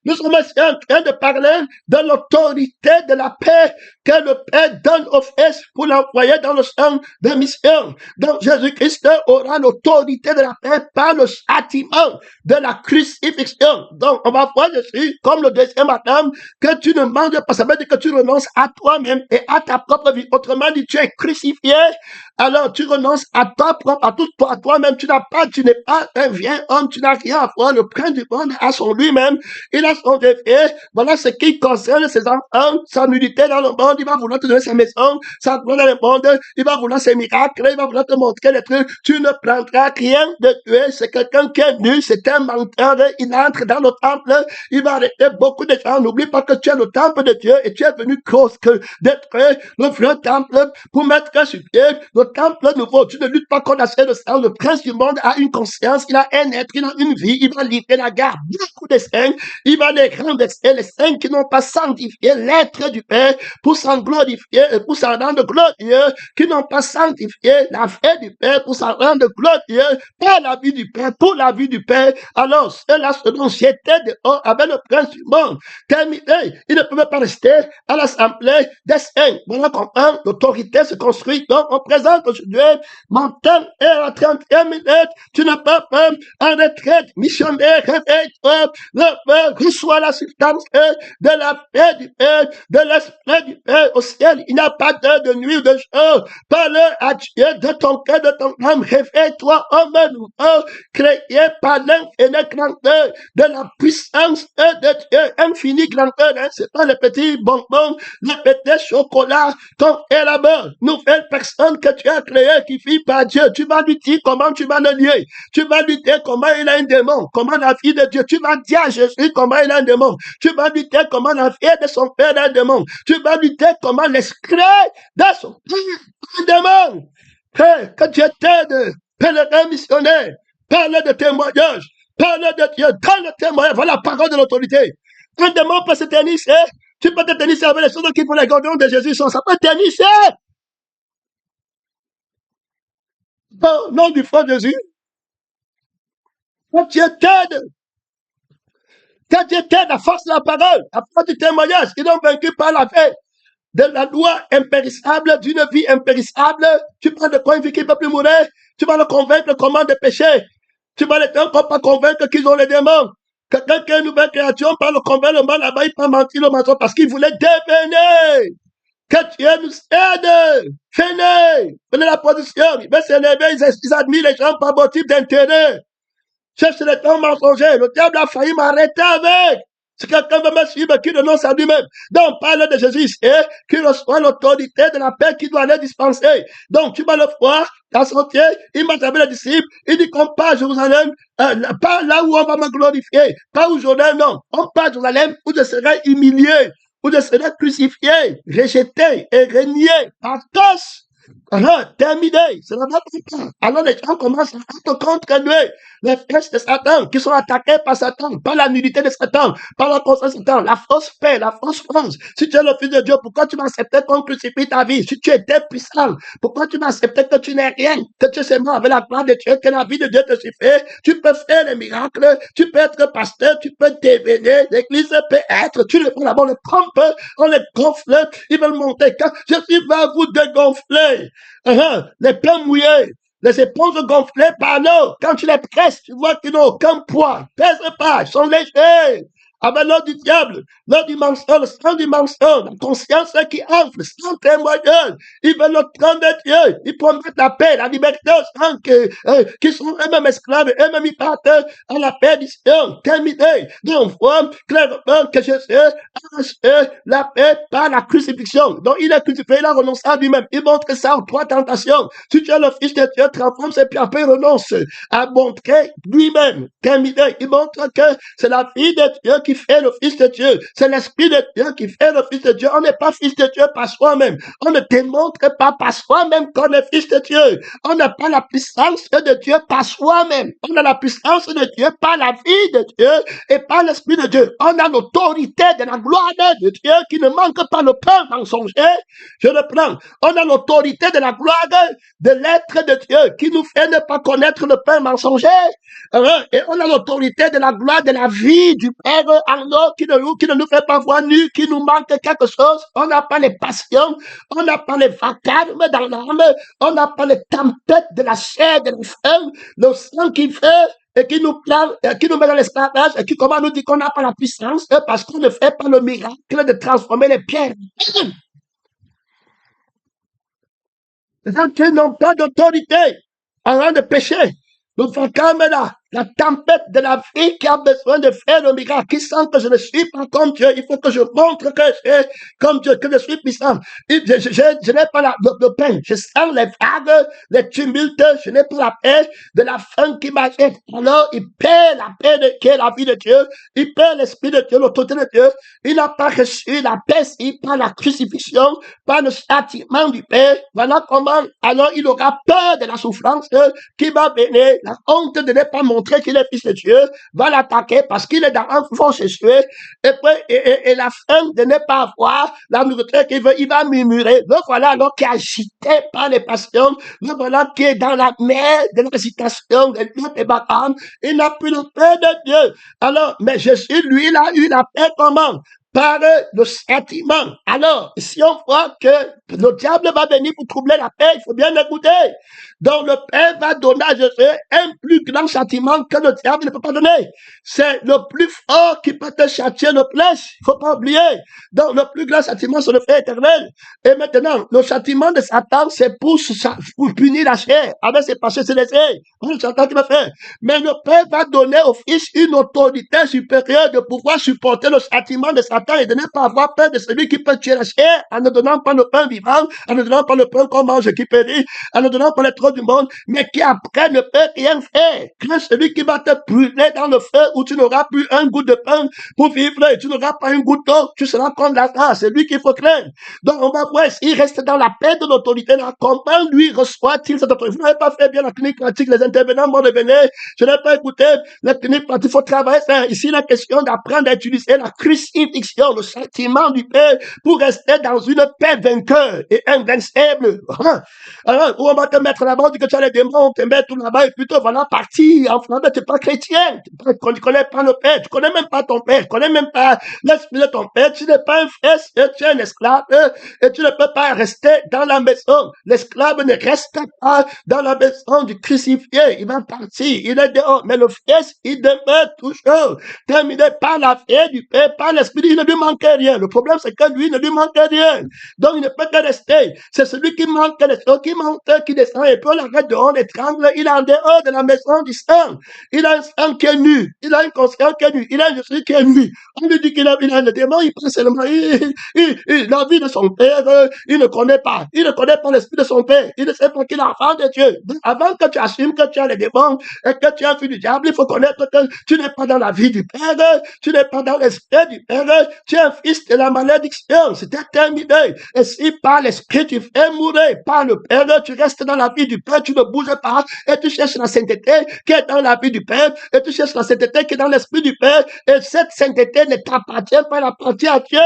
Speaker 1: nous sommes aussi en train de parler de l'autorité de la paix que le Père donne au Fils pour l'envoyer dans le champ de mission. Donc Jésus-Christ aura l'autorité de la paix par le châtiment de la crucifixion. Donc on va voir dessus, comme le deuxième Adam, que tu ne manges pas. Ça veut dire que tu renonces à toi-même et à ta propre vie. Autrement dit, tu es crucifié. Alors tu renonces à toi propre, à toi-même. Tu n'es pas un vieux homme, tu n'as rien à voir. Le prince du monde a son lui-même. Il a son défi. Voilà ce qui concerne ses enfants, sa nudité dans le monde. Il va vouloir te donner sa maison, sa gloire dans le monde. Il va vouloir ses miracles. Il va vouloir te montrer les trucs. Tu ne prendras rien de Dieu. C'est quelqu'un qui est nu. C'est un menteur. Il entre dans le temple. Il va arrêter beaucoup de gens. N'oublie pas que tu es le temple de Dieu et tu es venu cause d'être le vieux temple pour mettre sur pied le temple nouveau. Tu ne luttes pas contre la chair de sang. Le prince du monde a une conscience. Il a un être. Il a une vie. Il va livrer la garde. Beaucoup de saints. Il va les rendre les saints qui n'ont pas sanctifié l'être du Père pour s'en glorifier, pour s'en rendre glorieux, qui n'ont pas sanctifié la fête du Père pour s'en rendre glorieux, par la vie du Père, pour la vie du Père. Alors, cela, ce dont j'étais dehors avec le prince du monde, terminé, il ne pouvait pas rester à l'assemblée des saints. Voilà comment l'autorité se construit. Donc, on présente aujourd'hui, mon temps est à 31 minutes, tu n'as pas peur, en retraite, missionnaire, réveille-toi, reçois la substance de la paix du Père, de l'esprit du Père au ciel. Il n'y a pas d'heure de nuit ou de jour. Parle à Dieu de ton cœur, de ton âme. Réveille-toi, homme nouveau, créé par l'infini grandeur de la puissance de Dieu, infinie grandeur. Hein? C'est pas les petits bonbons, les petits chocolats qu'on est là-bas. Nouvelle personne que tu as créée qui vit par Dieu. Tu vas lui dire comment tu vas le lier. Tu vas lui dire comment il a un démon, comment la vie de Dieu. Tu vas dire à Jésus comment il a un démon. Tu vas lui dire comment la vie de son père a un démon. Tu vas lui dire comment l'esprit de son père a un démon. Hey, que Dieu t'aide, pèlerin missionnaire. Parle de témoignage. Parle de Dieu dans le témoignage. Voilà la parole de l'autorité. Un démon peut se tennisser. Tu peux te tennisser avec les choses qui font les gordons de Jésus. Ça peut tennisser. Au nom du frère Jésus. Que Dieu t'aide. Que Dieu t'aide à force de la parole, à force du témoignage. Ils ont vaincu par la paix de la loi impérissable, d'une vie impérissable. Tu parles de quoi une vie qui ne peut plus mourir. Tu vas le convaincre comment de pécher. Tu vas les encore pas convaincre qu'ils ont les démons. Quelqu'un qui est une nouvelle créature, par le convaincre le mal là-bas, il peut mentir le mensonge parce qu'il voulait devenir. Que Dieu nous aide. Venez la position. Il va s'élever, ils admirent les gens par motif d'intérêt. C'est le temps mensonger. Le diable a failli m'arrêter avec. Si quelqu'un veut me suivre, qui renonce à lui-même. Donc, parle de Jésus et qui reçoit l'autorité de la paix qui doit aller dispenser. Donc, tu vas le voir, dans son pied, il m'a avec les disciples, il dit qu'on part à Jérusalem, pas là où on va me glorifier, pas où Jourdain, non. On part à Jérusalem où je serai humilié, où je serai crucifié, rejeté et régné par tous. Alors, terminé, ça ne va pas. Alors les gens commencent à te contre lui. les flèches de Satan, qui sont attaquées par Satan, par la nudité de Satan, par la conscience de Satan, la fausse paix, la fausse France. Si tu es le Fils de Dieu, pourquoi tu vas accepter qu'on crucifie ta vie? Si tu étais puissant, pourquoi tu vas accepter que tu n'es rien, que tu es seulement avec la gloire de Dieu, que la vie de Dieu te suffit? Tu peux faire les miracles, tu peux être pasteur, tu peux devenir, l'église peut être, tu le prends d'abord, le trompe, on les gonfle, ils veulent monter. Quand Jésus va vous dégonfler, les plans mouillés, les éponges gonflées par l'eau, quand tu les presses, tu vois qu'ils n'ont aucun poids, pèse pas, ils sont légers. Avec l'eau du diable, l'eau du mensonge, le sang du mensonge, la conscience qui enfle, sans témoignage, ils veulent le trône de Dieu, ils promettent la paix, la liberté aux gens qui sont eux-mêmes esclaves, eux-mêmes ils partent à la perdition, terminée. Donc, on voit clairement que Jésus a acheté la paix par la crucifixion. Donc, il est crucifié, il a renoncé à lui-même. Il montre ça aux trois tentations. Si tu es le Fils de Dieu, transforme, et puis après, il renonce à montrer lui-même, terminé. Il montre que c'est la vie de Dieu qui fait le Fils de Dieu. C'est l'Esprit de Dieu qui fait le Fils de Dieu. On n'est pas Fils de Dieu par soi-même. On ne démontre pas par soi-même qu'on est Fils de Dieu. On n'a pas la puissance de Dieu par soi-même. On a la puissance de Dieu par la vie de Dieu et par l'Esprit de Dieu. On a l'autorité de la gloire de Dieu qui ne manque pas le pain mensonger. Je le prends. On a l'autorité de la gloire de l'être de Dieu qui nous fait ne pas connaître le pain mensonger. Et on a l'autorité de la gloire de la vie du Père en nous qui ne nous fait pas voir nu, qui nous manque quelque chose. On n'a pas les passions, on n'a pas les vacarmes dans l'âme, on n'a pas les tempêtes de la chair, de l'enfer, le sang qui fait et qui nous met dans l'esclavage et qui comment nous dit qu'on n'a pas la puissance parce qu'on ne fait pas le miracle de transformer les pierres. Les gens qui n'ont pas d'autorité en train de pécher. Le vacarme là, la tempête de la vie qui a besoin de faire le miracle, qui sent que je ne suis pas comme Dieu. Il faut que je montre que je suis comme Dieu, que je suis puissant. Je n'ai pas le pain. Je sens les vagues, les tumultes. Je n'ai pas la paix de la faim qui m'achète. Alors, il perd la paix qui est la vie de Dieu. Il perd l'esprit de Dieu, l'autorité de Dieu. Il n'a pas reçu la paix par la crucifixion, par le châtiment du Père. Voilà comment, alors, il aura peur de la souffrance qui va venir. La honte de ne pas montrer qu'il est Fils de Dieu va l'attaquer parce qu'il est dans un faux sexuel. Et la faim de ne pas avoir la nourriture qu'il veut, il va murmurer. Le voilà alors qui est agité par les passions. Le voilà qui est dans la mer de l'hésitation, des batailles. Il n'a plus le paix de Dieu. Alors, mais Jésus, lui, il a eu la paix comment? Par le sentiment. Alors, si on voit que le diable va venir pour troubler la paix, il faut bien l'écouter. Donc, le Père va donner à Jésus un plus grand châtiment que le diable ne peut pas donner. C'est le plus fort qui peut te châtier le plus. Il faut pas oublier. Donc, le plus grand châtiment, c'est le feu éternel. Et maintenant, le châtiment de Satan, c'est pour punir la chair. Avec ses péchés, c'est les C'est Satan qui va faire. Mais le Père va donner au Fils une autorité supérieure de pouvoir supporter le châtiment de Satan et de ne pas avoir peur de celui qui peut tuer la chair en ne donnant pas le pain vivant, en ne donnant pas le pain qu'on mange qui périt, en ne donnant pas les trous du monde, mais qui après ne peut rien faire. Quand celui qui va te brûler dans le feu où tu n'auras plus un goût de pain pour vivre et tu n'auras pas une goutte d'eau, tu seras comme Lazare. C'est lui qu'il faut craindre. Donc on va voir s'il reste dans la paix de l'autorité, comment lui reçoit-il cette autorité? Vous n'avez pas fait bien la clinique pratique, les intervenants vont revenir. Je n'ai pas écouté la clinique pratique, il faut travailler ça. Ici, la question d'apprendre à utiliser la crucifixion, le châtiment du Père pour rester dans une paix vainqueur et invincible. Alors, où on va te mettre là-bas, on dit que tu as les démons, on te met tout là-bas et plutôt voilà, parti en Flandre, tu n'es pas chrétien, tu ne connais pas le Père, tu ne connais même pas ton Père, tu ne connais même pas l'esprit de ton Père, tu n'es pas un fils, tu es un esclave et tu ne peux pas rester dans la maison. L'esclave ne reste pas dans la maison du crucifié, il va partir, il est dehors, mais le fils, il demeure toujours terminé par la vie du Père, par l'esprit, il ne lui manque rien. Le problème, c'est que lui ne lui manque rien. Donc, il ne peut que rester. C'est celui qui manque, qui monte, qui descend, et puis on l'arrête dehors, l'étrangle, il est en dehors de la maison du sang. Il a un sang qui est nu. Il a une conscience qui est nue. Il a un esprit qui est nu. On lui dit qu'il a le démon, il pense seulement, la vie de son père, il ne connaît pas. Il ne connaît pas l'esprit de son père. Il ne sait pas qu'il est enfant de Dieu. Donc, avant que tu assumes que tu as les démons et que tu es un fils du diable, il faut connaître que tu n'es pas dans la vie du Père, tu n'es pas dans l'esprit du Père, tu es un fils de la malédiction. C'était terminé. Et si par l'esprit tu fais mourir, par le Père, tu restes dans la vie du Père, tu ne bouges pas, et tu cherches la sainteté qui est dans la vie du Père, et tu cherches la sainteté qui est dans l'esprit du Père, et cette sainteté ne t'appartient pas, elle appartient à Dieu.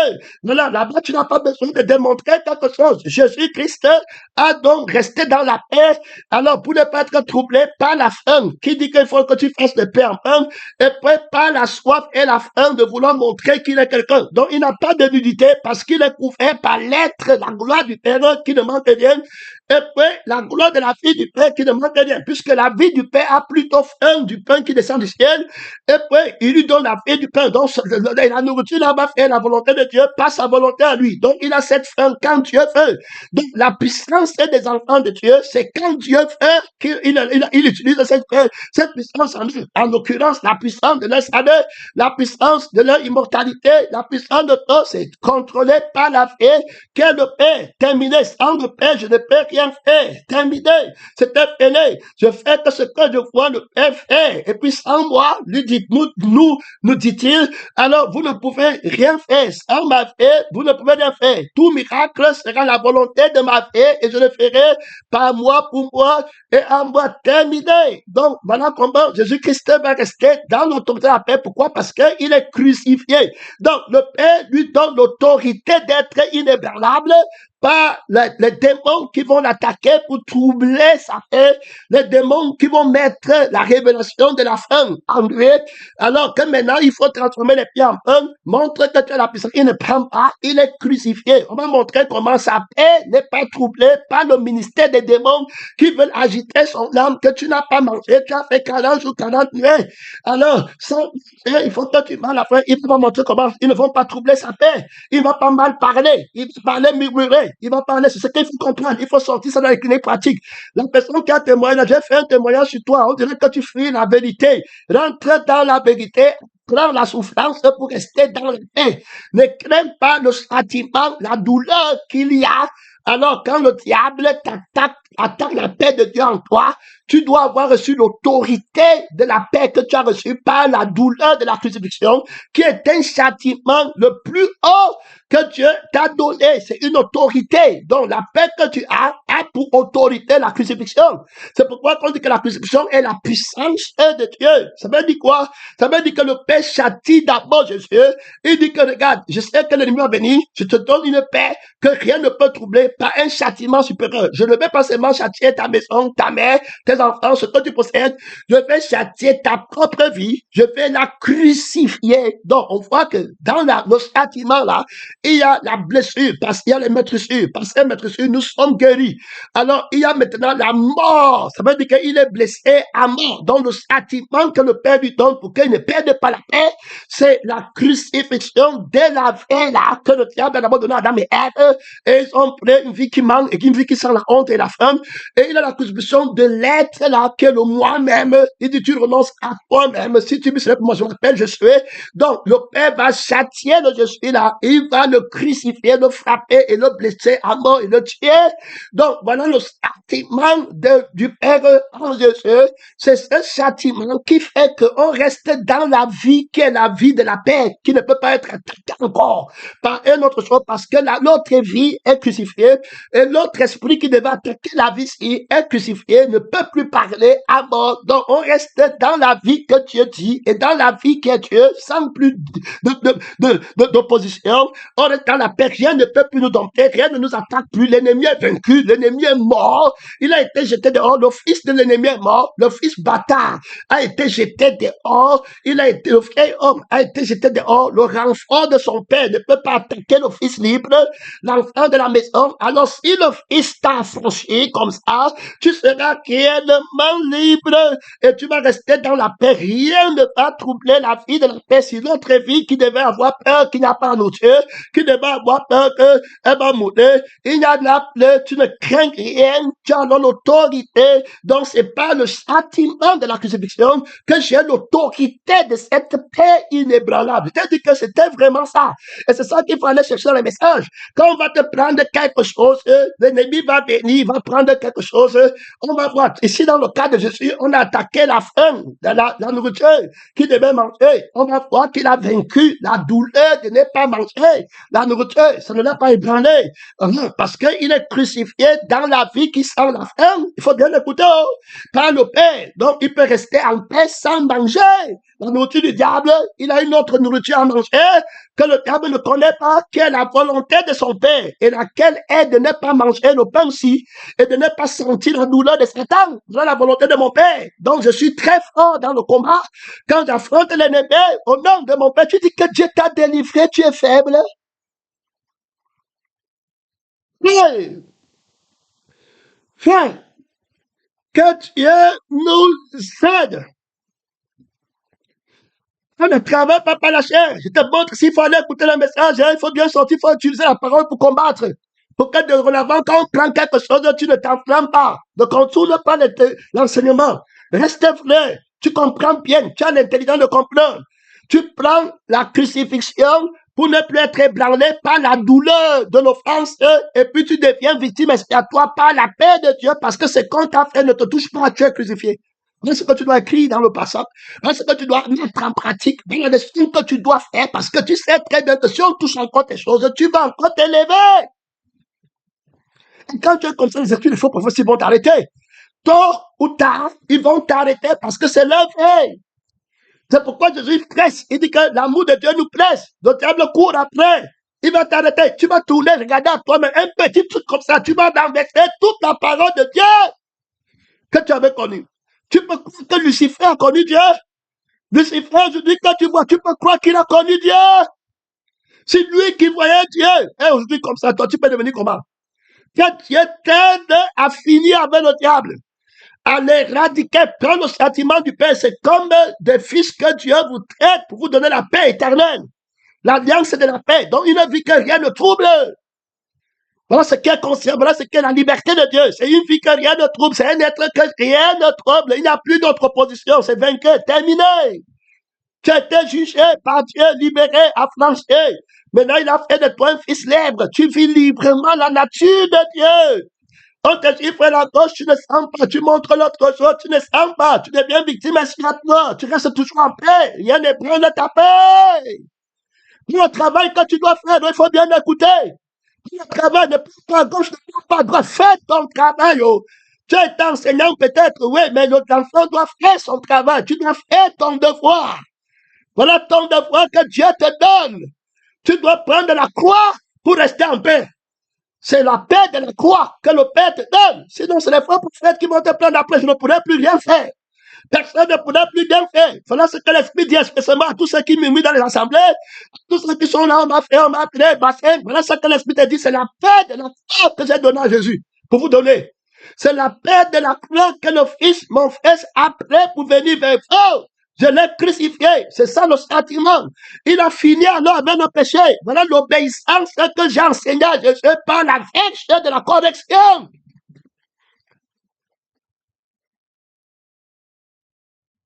Speaker 1: Voilà, là-bas, tu n'as pas besoin de démontrer quelque chose. Jésus-Christ a donc resté dans la paix. Alors, pour ne pas être troublé par la faim, qui dit qu'il faut que tu fasses le pain en pain, et puis par la soif et la faim de vouloir montrer qu'il est quelqu'un. Donc, il n'a pas de nudité parce qu'il est couvert par l'être, la gloire du Père qui ne manque rien, et puis la gloire de la fille du Père qui ne manque rien, puisque la vie du Père a plutôt faim du pain qui descend du ciel, et puis il lui donne la vie du pain. Donc, la nourriture là-bas fait la volonté de Dieu, pas sa volonté à lui. Donc, il a cette faim quand Dieu veut. Donc, la puissance des enfants de Dieu, c'est quand Dieu veut qu'il utilise cette puissance en l'occurrence, la puissance de leur salut, la puissance de leur immortalité, la puissance de tout, c'est contrôlé par la paix, qu'est le Père. Terminé. Sans le Père, je ne peux rien faire. Terminé. C'était fini. Je fais que ce que je vois le Père faire. Et puis sans moi, lui dit, nous dit-il, alors vous ne pouvez rien faire. Sans ma paix, vous ne pouvez rien faire. Tout miracle sera la volonté de ma paix et je le ferai par moi, pour moi et en moi. Terminé. Donc, voilà comment Jésus-Christ va rester dans l'autorité de la paix. Pourquoi? Parce qu'il est crucifié. Donc, le Père lui donne l'autorité d'être inébranlable par les démons qui vont l'attaquer pour troubler sa paix, les démons qui vont mettre la révélation de la fin en lui, alors que maintenant il faut transformer les pieds en pain, montre que tu as la puissance. Il ne prend pas, il est crucifié. On va montrer comment sa paix n'est pas troublée par le ministère des démons qui veulent agiter son âme, que tu n'as pas mangé, tu as fait 40 jours, 40 nuits. Alors, il faut que tu manges la fin, il va montrer comment ils ne vont pas troubler sa paix. Il ne va pas mal parler, il va parler murmurer. Il va parler, c'est ce qu'il faut comprendre. Il faut sortir ça dans les cliniques pratiques. La personne qui a témoigné, j'ai fait un témoignage sur toi. On dirait que tu fuis la vérité. Rentre dans la vérité. Prends la souffrance pour rester dans la paix. Ne crains pas le châtiment, la douleur qu'il y a. Alors, quand le diable attaque la paix de Dieu en toi, tu dois avoir reçu l'autorité de la paix que tu as reçue par la douleur de la crucifixion, qui est un châtiment le plus haut que Dieu t'a donné. C'est une autorité. Donc, la paix que tu as a pour autorité la crucifixion. C'est pourquoi on dit que la crucifixion est la puissance de Dieu. Ça veut dire quoi? Ça veut dire que le Père châtie d'abord Jésus. Il dit que, regarde, je sais que l'ennemi va venir, je te donne une paix que rien ne peut troubler par un châtiment supérieur. Je ne vais pas seulement châtier ta maison, ta mère, tes enfants, ce que tu possèdes. Je vais châtier ta propre vie. Je vais la crucifier. Donc, on voit que dans le châtiment là, il y a la blessure, parce qu'il y a les meurtrissures. Parce que les meurtrissures, nous sommes guéris. Alors, il y a maintenant la mort. Ça veut dire qu'il est blessé à mort. Donc, le châtiment que le Père lui donne pour qu'il ne perde pas la paix, c'est la crucifixion de la vie là, que le diable a d'abord donné à Adam et Ève. Et ils ont pris une vie qui manque, et une vie qui sent la honte et la faim. Et il a la crucifixion de l'être là, que le moi-même. Il dit, tu renonces à toi-même. Si tu me serais pour moi, je m'appelle, je suis. Donc, le Père va châtier le je suis là. Il va le crucifier, le frapper et le blesser à mort et le tuer. Donc, voilà le châtiment du Père en Jésus. C'est ce châtiment qui fait qu'on reste dans la vie qui est la vie de la paix, qui ne peut pas être attaquée encore par un autre chose, parce que l'autre vie est crucifiée et l'autre esprit qui devait attaquer la vie est crucifié, ne peut plus parler à mort. Donc, on reste dans la vie que Dieu dit et dans la vie qui est Dieu, sans plus d'opposition. On reste dans la paix, rien ne peut plus nous dompter, rien ne nous attaque plus. L'ennemi est vaincu, l'ennemi est mort. Il a été jeté dehors, le fils de l'ennemi est mort, le fils bâtard a été jeté dehors, le vieil homme a été jeté dehors, le renfort de son père ne peut pas attaquer le fils libre, l'enfant de la maison. Alors si le fils t'a affranchi comme ça, tu seras réellement libre et tu vas rester dans la paix. Rien ne va troubler la vie de la paix. Si l'autre vie qui devait avoir peur, qui n'a pas en Dieu, qui devait avoir peur qu'elle va mourir. Il y en a plein, tu ne crains rien, tu as l'autorité. Donc, c'est pas le châtiment de la crucifixion que j'ai l'autorité de cette paix inébranlable. C'est-à-dire que c'était vraiment ça. Et c'est ça qu'il faut aller chercher dans les messages. Quand on va te prendre quelque chose, l'ennemi va venir, il va prendre quelque chose, on va voir. Ici, dans le cas de Jésus, on a attaqué la faim, la nourriture qu'il devait manger. On va voir qu'il a vaincu la douleur de ne pas manger la nourriture. Ça ne l'a pas ébranlé. Parce qu'il est crucifié dans la vie qui sent la faim. Il faut bien écouter, par le Père. Donc, il peut rester en paix sans manger. La nourriture du diable, il a une autre nourriture à manger que le diable ne connaît pas, qui est la volonté de son Père, et laquelle est de ne pas manger le pain aussi, et de ne pas sentir la douleur de Satan. Voilà la volonté de mon Père. Donc, je suis très fort dans le combat. Quand j'affronte l'ennemi, au nom de mon Père, tu dis que Dieu t'a délivré, tu es faible. Frère, frère, que Dieu nous aide. On ne travaille pas par la chair. Je te montre s'il faut aller écouter le message, il faut bien sortir, il faut utiliser la parole pour combattre. Pour que de l'avant, quand on prend quelque chose, tu ne t'enflammes pas. Ne contourne pas l'enseignement. Reste vrai. Tu comprends bien. Tu as l'intelligence de comprendre. Tu prends la crucifixion pour ne plus être ébranlé par la douleur de l'offense et puis tu deviens victime expiatoire par la paix de Dieu parce que ce qu'on t'a fait ne te touche pas, tu es crucifié. Voilà ce que tu dois écrire dans le passage. Voilà ce que tu dois mettre en pratique. Voilà ce que tu dois faire parce que tu sais très bien que si on touche encore tes choses, tu vas encore t'élever. Et quand tu es comme ça, les esprits des faux prophètes, ils vont t'arrêter. Tôt ou tard, ils vont t'arrêter parce que c'est leur veille. C'est pourquoi Jésus presse. Il dit que l'amour de Dieu nous presse. Le diable court après. Il va t'arrêter. Tu vas tourner, regarder à toi-même un petit truc comme ça. Tu vas renverser toute la parole de Dieu que tu avais connue. Tu peux croire que Lucifer a connu Dieu. Lucifer, je dis que tu vois, tu peux croire qu'il a connu Dieu. C'est lui qui voyait Dieu. Et aujourd'hui, comme ça, toi, tu peux devenir comment? Que Dieu t'aide à finir avec le diable. À l'éradiquer, prendre le châtiment du Père. C'est comme des fils que Dieu vous traite pour vous donner la paix éternelle. L'alliance de la paix. Donc, une vie que rien ne trouble. Voilà ce qui est conscient. Voilà ce qui est la liberté de Dieu. C'est une vie que rien ne trouble. C'est un être que rien ne trouble. Il n'y a plus d'autre opposition. C'est vaincu. Terminé. Tu as été jugé par Dieu, libéré, affranchi. Maintenant, il a fait de toi un fils libre. Tu vis librement la nature de Dieu. On te dit, frère, la gauche, tu ne sens pas, tu montres l'autre chose, tu ne sens pas, tu deviens victime expiatoire, tu restes toujours en paix, rien ne prend de ta paix. Le travail que tu dois faire, il faut bien écouter. Le travail ne prend pas à gauche, ne prend pas à droite, fais ton travail. Oh. Tu es enseignant peut-être, oui, mais l'enfant doit faire son travail, tu dois faire ton devoir. Voilà ton devoir que Dieu te donne. Tu dois prendre la croix pour rester en paix. C'est la paix de la croix que le Père te donne. Sinon, c'est les faux prophètes qui vont te prendre après. Je ne pourrai plus rien faire. Personne ne pourra plus rien faire. Voilà ce que l'Esprit dit spécialement à tous ceux qui murmurent dans les assemblées, à tous ceux qui sont là, on m'a fait, on m'a appelé, bassin. Voilà ce que l'Esprit te dit. C'est la paix de la croix que j'ai donnée à Jésus pour vous donner. C'est la paix de la croix que le Fils, mon Fils, a pris pour venir vers vous. Je l'ai crucifié. C'est ça le châtiment. Il a fini alors avec le péché. Voilà l'obéissance que j'ai enseigné à Jésus par la verge de la correction.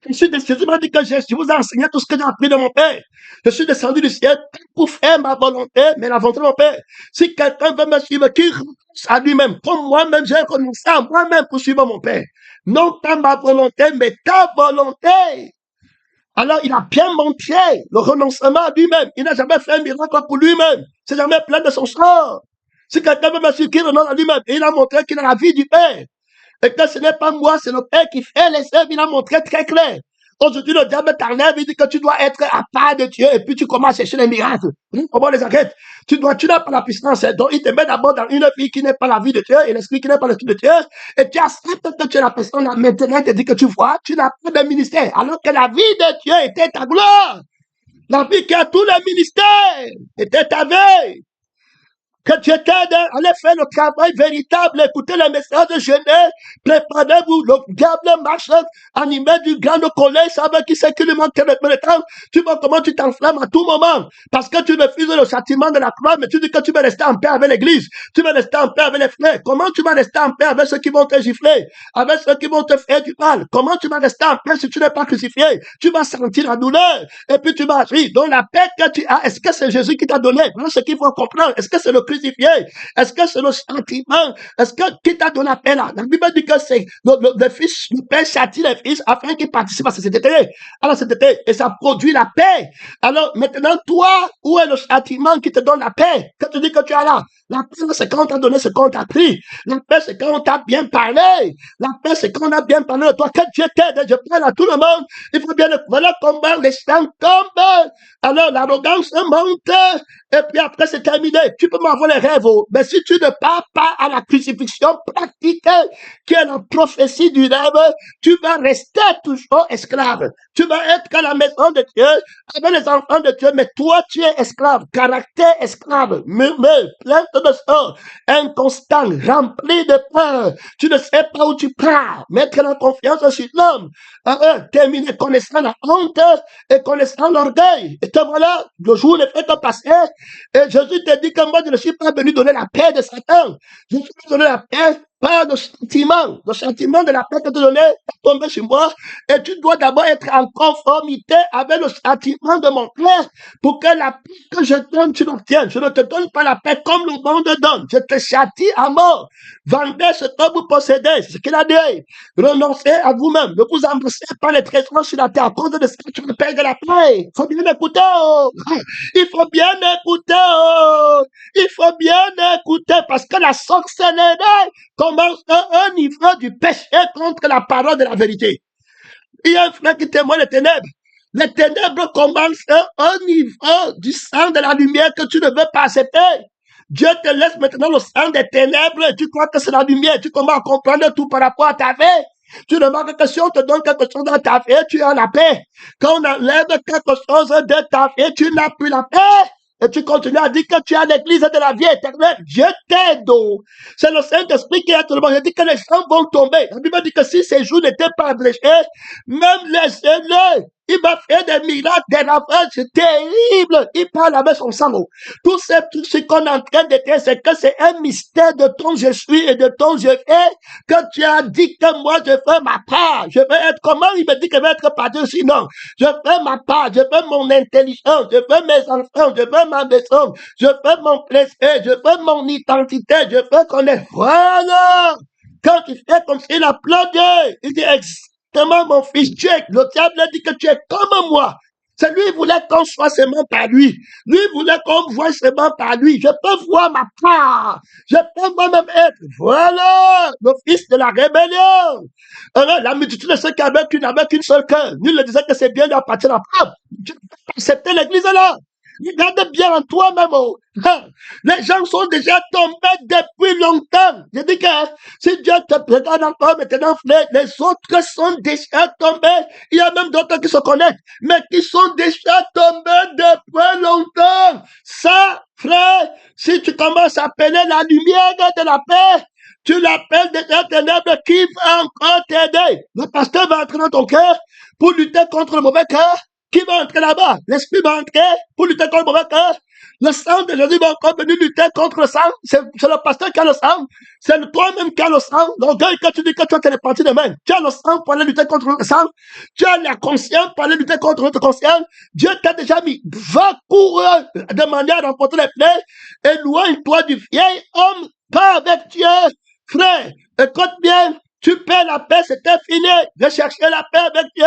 Speaker 1: Jésus m'a dit que je vous ai enseigné tout ce que j'ai appris de mon Père. Je suis descendu du ciel pour faire ma volonté, mais la volonté de mon Père. Si quelqu'un veut me suivre, qu'il renonce à lui-même, comme moi-même, j'ai renoncé à moi-même pour suivre mon Père. Non pas ma volonté, mais ta volonté. Alors, il a bien montré le renoncement à lui-même. Il n'a jamais fait un miracle pour lui-même. C'est jamais plein de son sort. Si quelqu'un veut me suivre, qu'il renonce à lui-même. Et il a montré qu'il a la vie du Père. Et que ce n'est pas moi, c'est le Père qui fait les œuvres. Il a montré très clair. Aujourd'hui, le diable t'enlève, il dit que tu dois être à part de Dieu. Et puis tu commences à chercher les miracles. Comment on les arrête? Tu n'as pas la puissance. Donc, il te met d'abord dans une vie qui n'est pas la vie de Dieu et l'esprit qui n'est pas l'esprit de Dieu. Et tu acceptes que tu es la personne. Maintenant, il te dit que tu vois, tu n'as pas de ministère. Alors que la vie de Dieu était ta gloire. La vie qui a tous les ministères était ta veille. Que Dieu t'aide à aller faire le travail véritable, écouter les messages de jeunesse, préparez-vous, le diable marche, animé du grand collège, ça veut qui c'est qui lui manque le temps. Tu vois comment tu t'enflammes à tout moment, parce que tu refuses le châtiment de la croix, mais tu dis que tu veux rester en paix avec l'église, tu veux rester en paix avec les frères. Comment tu vas rester en paix avec ceux qui vont te gifler, avec ceux qui vont te faire du mal? Comment tu vas rester en paix si tu n'es pas crucifié? Tu vas sentir la douleur, et puis tu vas rire. Donc la paix que tu as, est-ce que c'est Jésus qui t'a donné? Voilà ce qu'il faut comprendre. Est-ce que c'est le crucifié? Est-ce que c'est le sentiment? Est-ce que qui t'a donné la paix là? La Bible dit que c'est le fils, le père châtie les fils afin qu'ils participent à cette sainteté. Alors sainteté, et ça produit la paix. Alors maintenant, toi, où est le châtiment qui te donne la paix? Quand tu dis que tu as là, la paix c'est quand on t'a donné ce qu'on t'a pris. La paix c'est quand on t'a bien parlé. La paix c'est quand on a bien parlé de toi. Que Dieu t'aide, je parle à tout le monde. Il faut bien le voilà comment les gens tombent. Alors l'arrogance monte. Et puis après, c'est terminé. Tu peux m'avoir les rêves, mais si tu ne pars pas à la crucifixion pratique, qui est la prophétie du rêve, tu vas rester toujours esclave. Tu vas être à la maison de Dieu, avec les enfants de Dieu, mais toi, tu es esclave, caractère esclave, murmure, plein de sang, inconstant, rempli de peur. Tu ne sais pas où tu pars. Mettre la confiance sur l'homme. Terminer connaissant la honte et connaissant l'orgueil. Et te voilà, le jour est fait passer. Et Jésus te dit que moi, je ne suis pas venu donner la paix de Satan. Je suis venu donner la paix par le sentiment. Le sentiment de la paix que tu donnais est tombé sur moi. Et tu dois d'abord être en conformité avec le sentiment de mon Père pour que la paix que je donne, tu l'obtiennes. Je ne te donne pas la paix comme le monde donne. Je te châtie à mort. Vendez ce que vous possédez. C'est ce qu'il a dit. Renoncez à vous-même. Ne vous embrassez pas les trésors sur la terre. À cause de ce que tu me payes de la paix. Il faut bien écouter. Il faut bien écouter. Il faut bien écouter parce que la sorcellerie commence un niveau du péché contre la parole de la vérité. Il y a un frère qui témoigne les ténèbres. Les ténèbres commencent un niveau du sang de la lumière que tu ne veux pas accepter. Dieu te laisse maintenant le sang des ténèbres et tu crois que c'est la lumière. Tu commences à comprendre tout par rapport à ta vie. Tu remarques que si on te donne quelque chose dans ta vie, tu as la paix. Quand on enlève quelque chose de ta vie, tu n'as plus la paix. Et tu continues à dire que tu as l'église de la vie éternelle. Dieu t'aide. C'est le Saint-Esprit qui est tout le monde. Il dit que les gens vont tomber. La Bible dit que si ces jours n'étaient pas abrégés, même les aînés, il va faire des miracles, des ravages terribles. Il parle avec son sang. Tout ce qu'on est en train de dire, c'est que c'est un mystère de ton je suis et de ton je fais, que tu as dit que moi je fais ma part. Je vais être comment? Il me dit que je vais être pas Dieu, sinon. Je fais ma part, je fais mon intelligence, je fais mes enfants, je fais ma maison, je fais mon plaisir, je fais mon identité, je fais qu'on est voilà. Quand il fait comme s'il a pleuré, il dit exactement mon fils, tu es, le diable a dit que tu es comme moi. C'est lui qui voulait qu'on soit seulement par lui. Lui voulait qu'on voit seulement par lui. Je peux voir ma part. Je peux moi-même être. Voilà le fils de la rébellion. Alors, la multitude de ceux qui avaient qu'une seule cœur. Nul ne disait que c'est bien d'appartenir à la femme. Tu peux accepter l'église là. Regarde bien en toi-même. Les gens sont déjà tombés depuis longtemps. Je dis que si Dieu te regarde encore maintenant, frère, les autres sont déjà tombés. Il y a même d'autres qui se connaissent, mais qui sont déjà tombés depuis longtemps. Ça, frère, si tu commences à appeler la lumière de la paix, tu l'appelles déjà ténèbres qui va encore t'aider. Le pasteur va entrer dans ton cœur pour lutter contre le mauvais cœur. Qui va entrer là-bas? L'esprit va entrer pour lutter contre le mauvais cœur. Le sang de Jésus va encore venir lutter contre le sang. C'est le pasteur qui a le sang. C'est toi-même qui a le sang. L'orgueil que tu dis que tu as téléporté demain. Tu as le sang pour aller lutter contre le sang. Tu as la conscience pour aller lutter contre notre conscience. Dieu t'a déjà mis. Va courir de manière à remporter les plaies. Éloigne-toi du vieil homme. Pas avec Dieu. Frère, écoute bien. Tu perds la paix, c'était fini. Je cherchais la paix avec Dieu,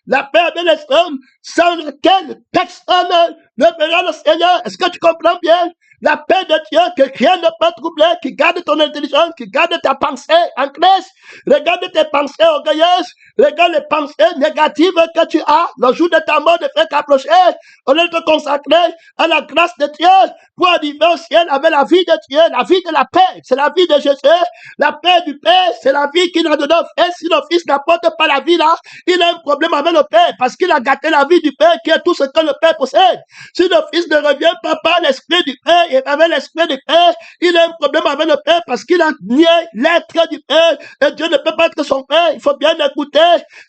Speaker 1: la paix avec les hommes, sans laquelle personne ne verra le Seigneur. Est-ce que tu comprends bien? La paix de Dieu, que rien ne peut troubler, qui garde ton intelligence, qui garde ta pensée en classe. Regarde tes pensées orgueilleuses, regarde les pensées négatives que tu as. Le jour de ta mort ne fait qu'approcher. On est te consacrer à la grâce de Dieu pour arriver au ciel avec la vie de Dieu, la vie de la paix. C'est la vie de Jésus. La paix du Père, c'est la vie qu'il a donné. Et si le Fils n'apporte pas la vie là, il a un problème avec le Père parce qu'il a gâté la vie du Père qui est tout ce que le Père possède. Si le Fils ne revient pas par l'Esprit du Père, et avec l'esprit du Père. Il a un problème avec le Père parce qu'il a nié l'être du Père. Et Dieu ne peut pas être son Père. Il faut bien écouter.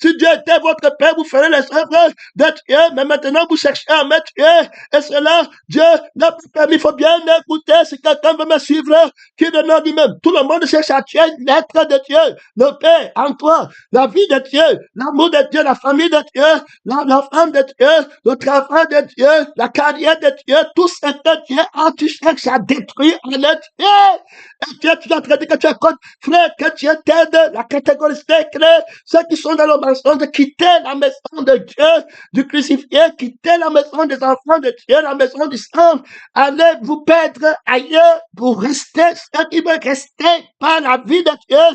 Speaker 1: Si Dieu était votre Père, vous ferez les œuvres de Dieu. Mais maintenant, vous cherchez à me tuer. Et cela, Dieu n'a pas permis. Il faut bien écouter. Si quelqu'un veut me suivre, qui de nom lui-même. Tout le monde cherche à tuer l'être de Dieu, le Père en toi, la vie de Dieu, l'amour de Dieu, la famille de Dieu, la femme de Dieu, le travail de Dieu, la carrière de Dieu, tout ce que Dieu a, tu cherches à détruire en le Dieu. Et Dieu, tu es en train de dire que tu écoutes, frère, que Dieu t'aide, la catégorie c'est clair, ceux qui sont dans le mensonge, quitter la maison de Dieu, du crucifié, quitter la maison des enfants de Dieu, la maison du sang, allez vous perdre ailleurs pour rester, ceux qui veulent rester par la vie de Dieu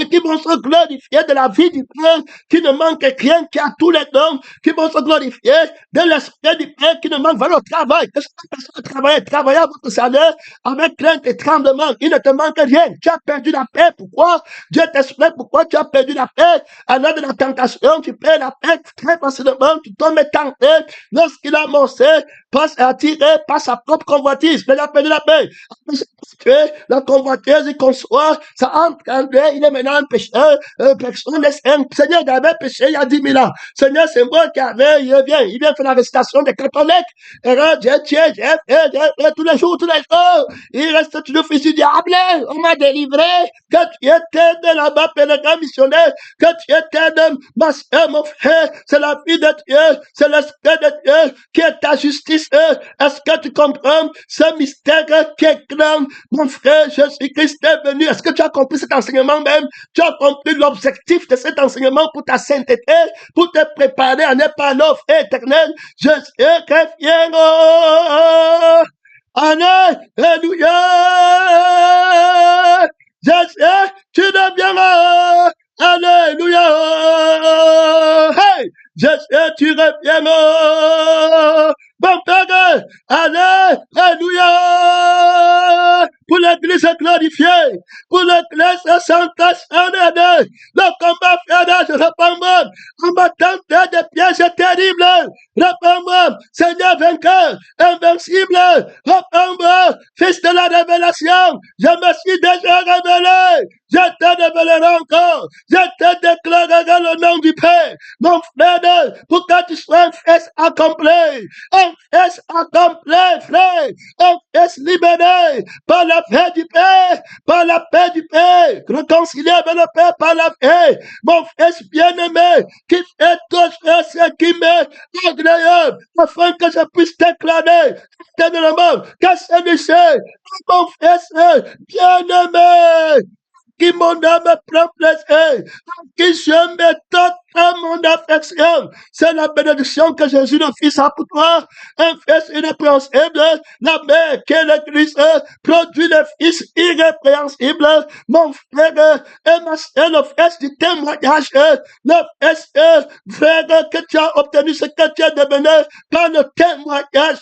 Speaker 1: et qui vont se glorifier de la vie du Père, qui ne manque rien, qui a tous les dons, qui vont se glorifier de l'esprit du Père, qui ne manque pas le travail, que chaque personne travaille à votre salaire avec crainte et tremblement, il ne te manque rien, tu as perdu la paix, pourquoi? Dieu t'explique pourquoi tu as perdu la paix, à l'heure de la tentation, tu perds la paix très facilement, tu tombes tenté, lorsqu'il a amorcé, passe à attirer par sa propre convoitise, mais il a perdu la paix. La convoitise, il conçoit, ça entre en lui, il est maintenant un pécheur, personne n'est saint. Seigneur, il avait péché il y a 10 000 ans. Seigneur, c'est moi qui avais, il vient faire l'arrestation des catholiques. Et là, Dieu, tous les jours, il reste toujours fils du diable. On m'a délivré. Que tu étais là-bas, pèlerin missionnaire. Que tu étais ma soeur, mon frère. C'est la vie de Dieu. C'est l'esprit de Dieu qui est ta justice. Est-ce que tu comprends ce mystère qui est grand? Mon frère, Jésus-Christ est venu. Est-ce que tu as compris cet enseignement même? Tu as compris l'objectif de cet enseignement pour ta sainteté, pour te préparer à ne pas l'offre éternelle. Jésus revient. Alléluia. Jésus, tu reviendras. Alléluia. Hey, Jésus, tu reviendras. Bon Père, alléluia, pour l'église glorifiée, pour l'église sanctifiée, le combat frère, je réponds-moi, en battant des pièges terribles, réponds-moi, Seigneur vainqueur, invincible, réponds-moi, fils de la révélation, je me suis déjà révélé, je te révélerai encore, je te déclarerai le nom du Père, mon frère, pour que tu sois un fils accompli, un fils accompli, frère, un fils libéré par la paix du Père, par la paix du Père, réconcilié avec le Père par la paix, mon fils bien-aimé, qui fait tout ce qui m'est agréable, afin que je puisse déclarer éternellement que c'est du ciel, mon fils bien-aimé, qui mon âme prend plaisir, qui je mets toute mon affection. C'est la bénédiction que Jésus le Fils a pour toi. Un fils irrépréhensible, la mère qui est l'Église, produit le Fils irrépréhensible. Mon frère et ma soeur, le fils du témoignage, le fils, frère, que tu as obtenu ce que tu es devenu par le témoignage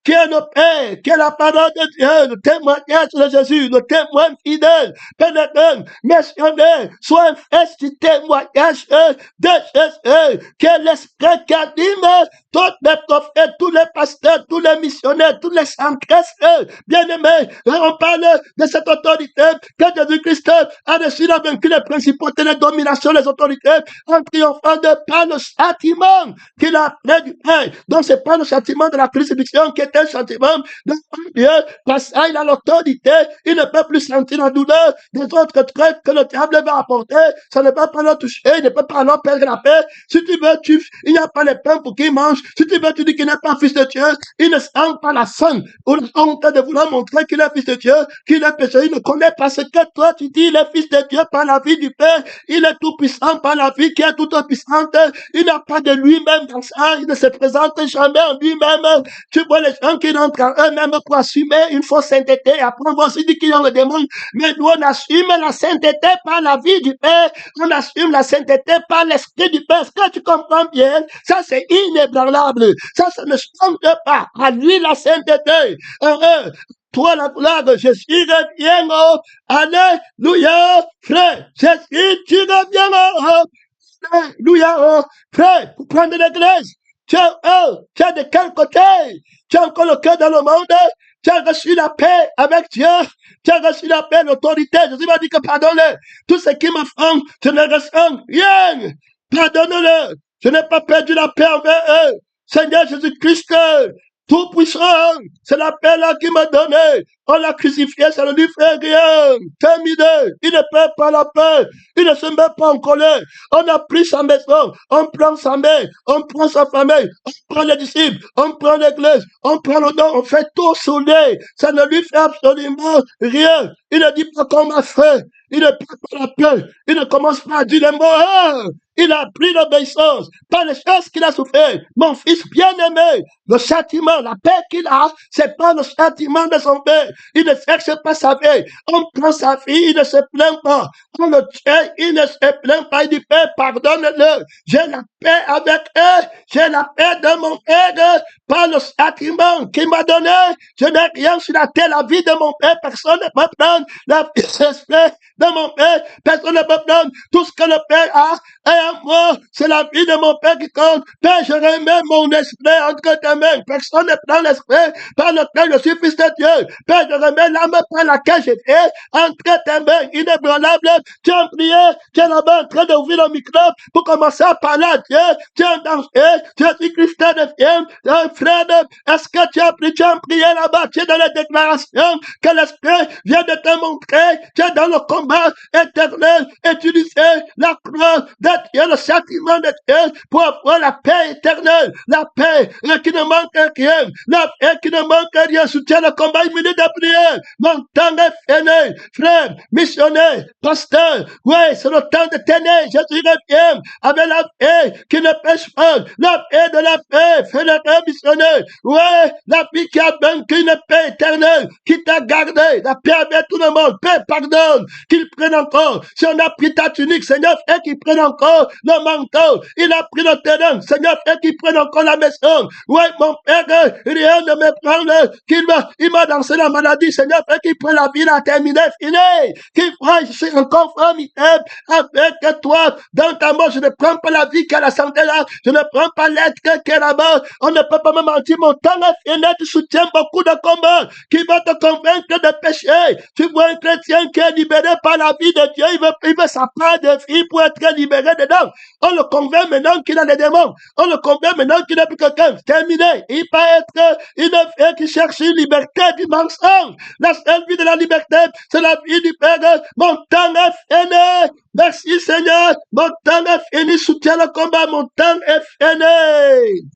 Speaker 1: qui est le Père, qui est la parole de Dieu, le témoignage de Jésus, le témoin fidèle, pénétrant, missionnaire, soit un fils du témoignage de Jésus, qui est l'esprit qui anime toutes les prophètes, tous les pasteurs, tous les missionnaires, tous les centresses, bien-aimés. On parle de cette autorité que Jésus-Christ a reçu, a vaincu les principautés, les dominations, les autorités, en triomphant de par le châtiment qu'il a appelé du Père. Donc c'est pas le châtiment de la crucifixion qui est un châtiment de Dieu, parce qu'il a l'autorité, il ne peut plus sentir la douleur des autres trucs que le diable va apporter, ça ne peut pas le toucher, il ne peut pas leur perdre la paix. Si tu veux, il n'y a pas les pains pour qu'il mange. Si tu veux, tu dis qu'il n'est pas fils de Dieu, il ne sent pas la sonne ou la honte de vouloir montrer qu'il est fils de Dieu, qu'il est péché, il ne connaît pas ce que toi tu dis, il est fils de Dieu par la vie du Père, il est tout puissant par la vie qui est toute puissante, il n'a pas de lui-même dans ça, il ne se présente jamais en lui-même. Tu vois les gens qui rentrent en eux-mêmes pour assumer une fausse sainteté, après on va aussi dire qu'ils ont le démon, mais nous on assume la sainteté par la vie du Père, on assume la sainteté par l'esprit du Père. Est-ce que tu comprends bien? Ça c'est inébranlable, ça ne change pas, à lui la sainteté. Toi la gloire de Jésus revient, alléluia, frère, Jésus tu reviens, alléluia, frère, pour prendre l'église, tu es de quel côté? Tu as encore le cœur dans le monde, Tu as reçu la paix avec Dieu. Tu as reçu la paix, l'autorité. Jésus m'a dit que pardonne-le. Tout ce qui m'affronte, je ne ressens rien. Pardonne-le. Je n'ai pas perdu la paix envers eux. Seigneur Jésus-Christ, tout-puissant, c'est la paix là qui m'a donné. On l'a crucifié, ça ne lui fait rien. Terminé. Il ne perd pas la paix. Il ne se met pas en colère. On a pris sa maison. On prend sa mère. On prend sa famille. On prend les disciples. On prend l'église. On prend le nom. On fait tout souler. Ça ne lui fait absolument rien. Il ne dit pas qu'on m'a fait. Il ne perd pas la paix. Il ne commence pas à dire les mots. Il a pris l'obéissance par les choses qu'il a souffert. Mon fils bien-aimé, le châtiment, la paix qu'il a, c'est pas le châtiment de son père. Il ne cherche pas sa vie. On prend sa fille, il ne se plaint pas. On le tue, il ne se plaint pas. Il dit, Père, pardonne-le. J'ai la paix avec eux. J'ai la paix de mon père. Par le châtiment qu'il m'a donné. Je n'ai rien sur la terre. La vie de mon père, personne ne peut prendre. La vie de mon père, personne ne peut prendre. Tout ce que le père a, et à moi, c'est la vie de mon père qui compte. Père, je remets mon esprit entre tes mains. Personne ne prend l'esprit par lequel je suis fils de Dieu. Père, je remets l'âme par laquelle j'ai fait entre tes mains inébranlables. Tu es en prière, tu es là-bas en train d'ouvrir le micro pour commencer à parler à Dieu. Tu es en danger, tu es Christian de Fiemme, frère. Est-ce que tu as pris, tu es en prière là-bas, tu es dans les déclarations que l'esprit vient de te montrer. Tu es dans le combat éternel et tu disais la croix de Dieu, le châtiment de Dieu pour avoir la paix éternelle, la paix qui ne manque rien, la paix qui ne manque rien. Soutiens le combat, une minute de prière. Mon temps est fini, frère, missionnaire, pasteur. Oui, c'est le temps de tenir. Jésus revient avec la paix qui ne pêche pas, la paix de la paix, frère missionnaire. Oui, la paix qui a vaincu une paix éternelle, qui t'a gardé, la paix avec tout le monde. Paix, pardonne, qu'il prenne encore. Si on a pris ta tunique, Seigneur, fais qu'il prenne encore le manteau. Il a pris le terrain, Seigneur, fais qu'il prenne encore la maison. Oui, mon père, rien ne me prend, il m'a dansé la maladie, Seigneur, fais qu'il prenne la vie, la terminée, finie. Qu'il voit, je suis en conformité avec toi. Dans ta mort, je ne prends pas la vie qui a la santé là. Je ne prends pas l'être qui est là-bas. On ne peut pas me mentir. Mon temps est fini. Tu soutiens beaucoup de combats qui vont te convaincre de pécher. Tu vois un chrétien qui est libéré par la vie de Dieu. Il veut sa part de vie pour être libéré dedans. On le convainc maintenant qu'il a les démons. On le convainc maintenant qu'il n'est plus quelqu'un. Terminé. Il peut être une fille qui cherche une liberté du mensonge. La seule vie de la liberté, c'est la vie du Père. Mon temps est fini. Merci Seigneur. Mon temps est fini. Soutiens le combat. Mon temps est fini.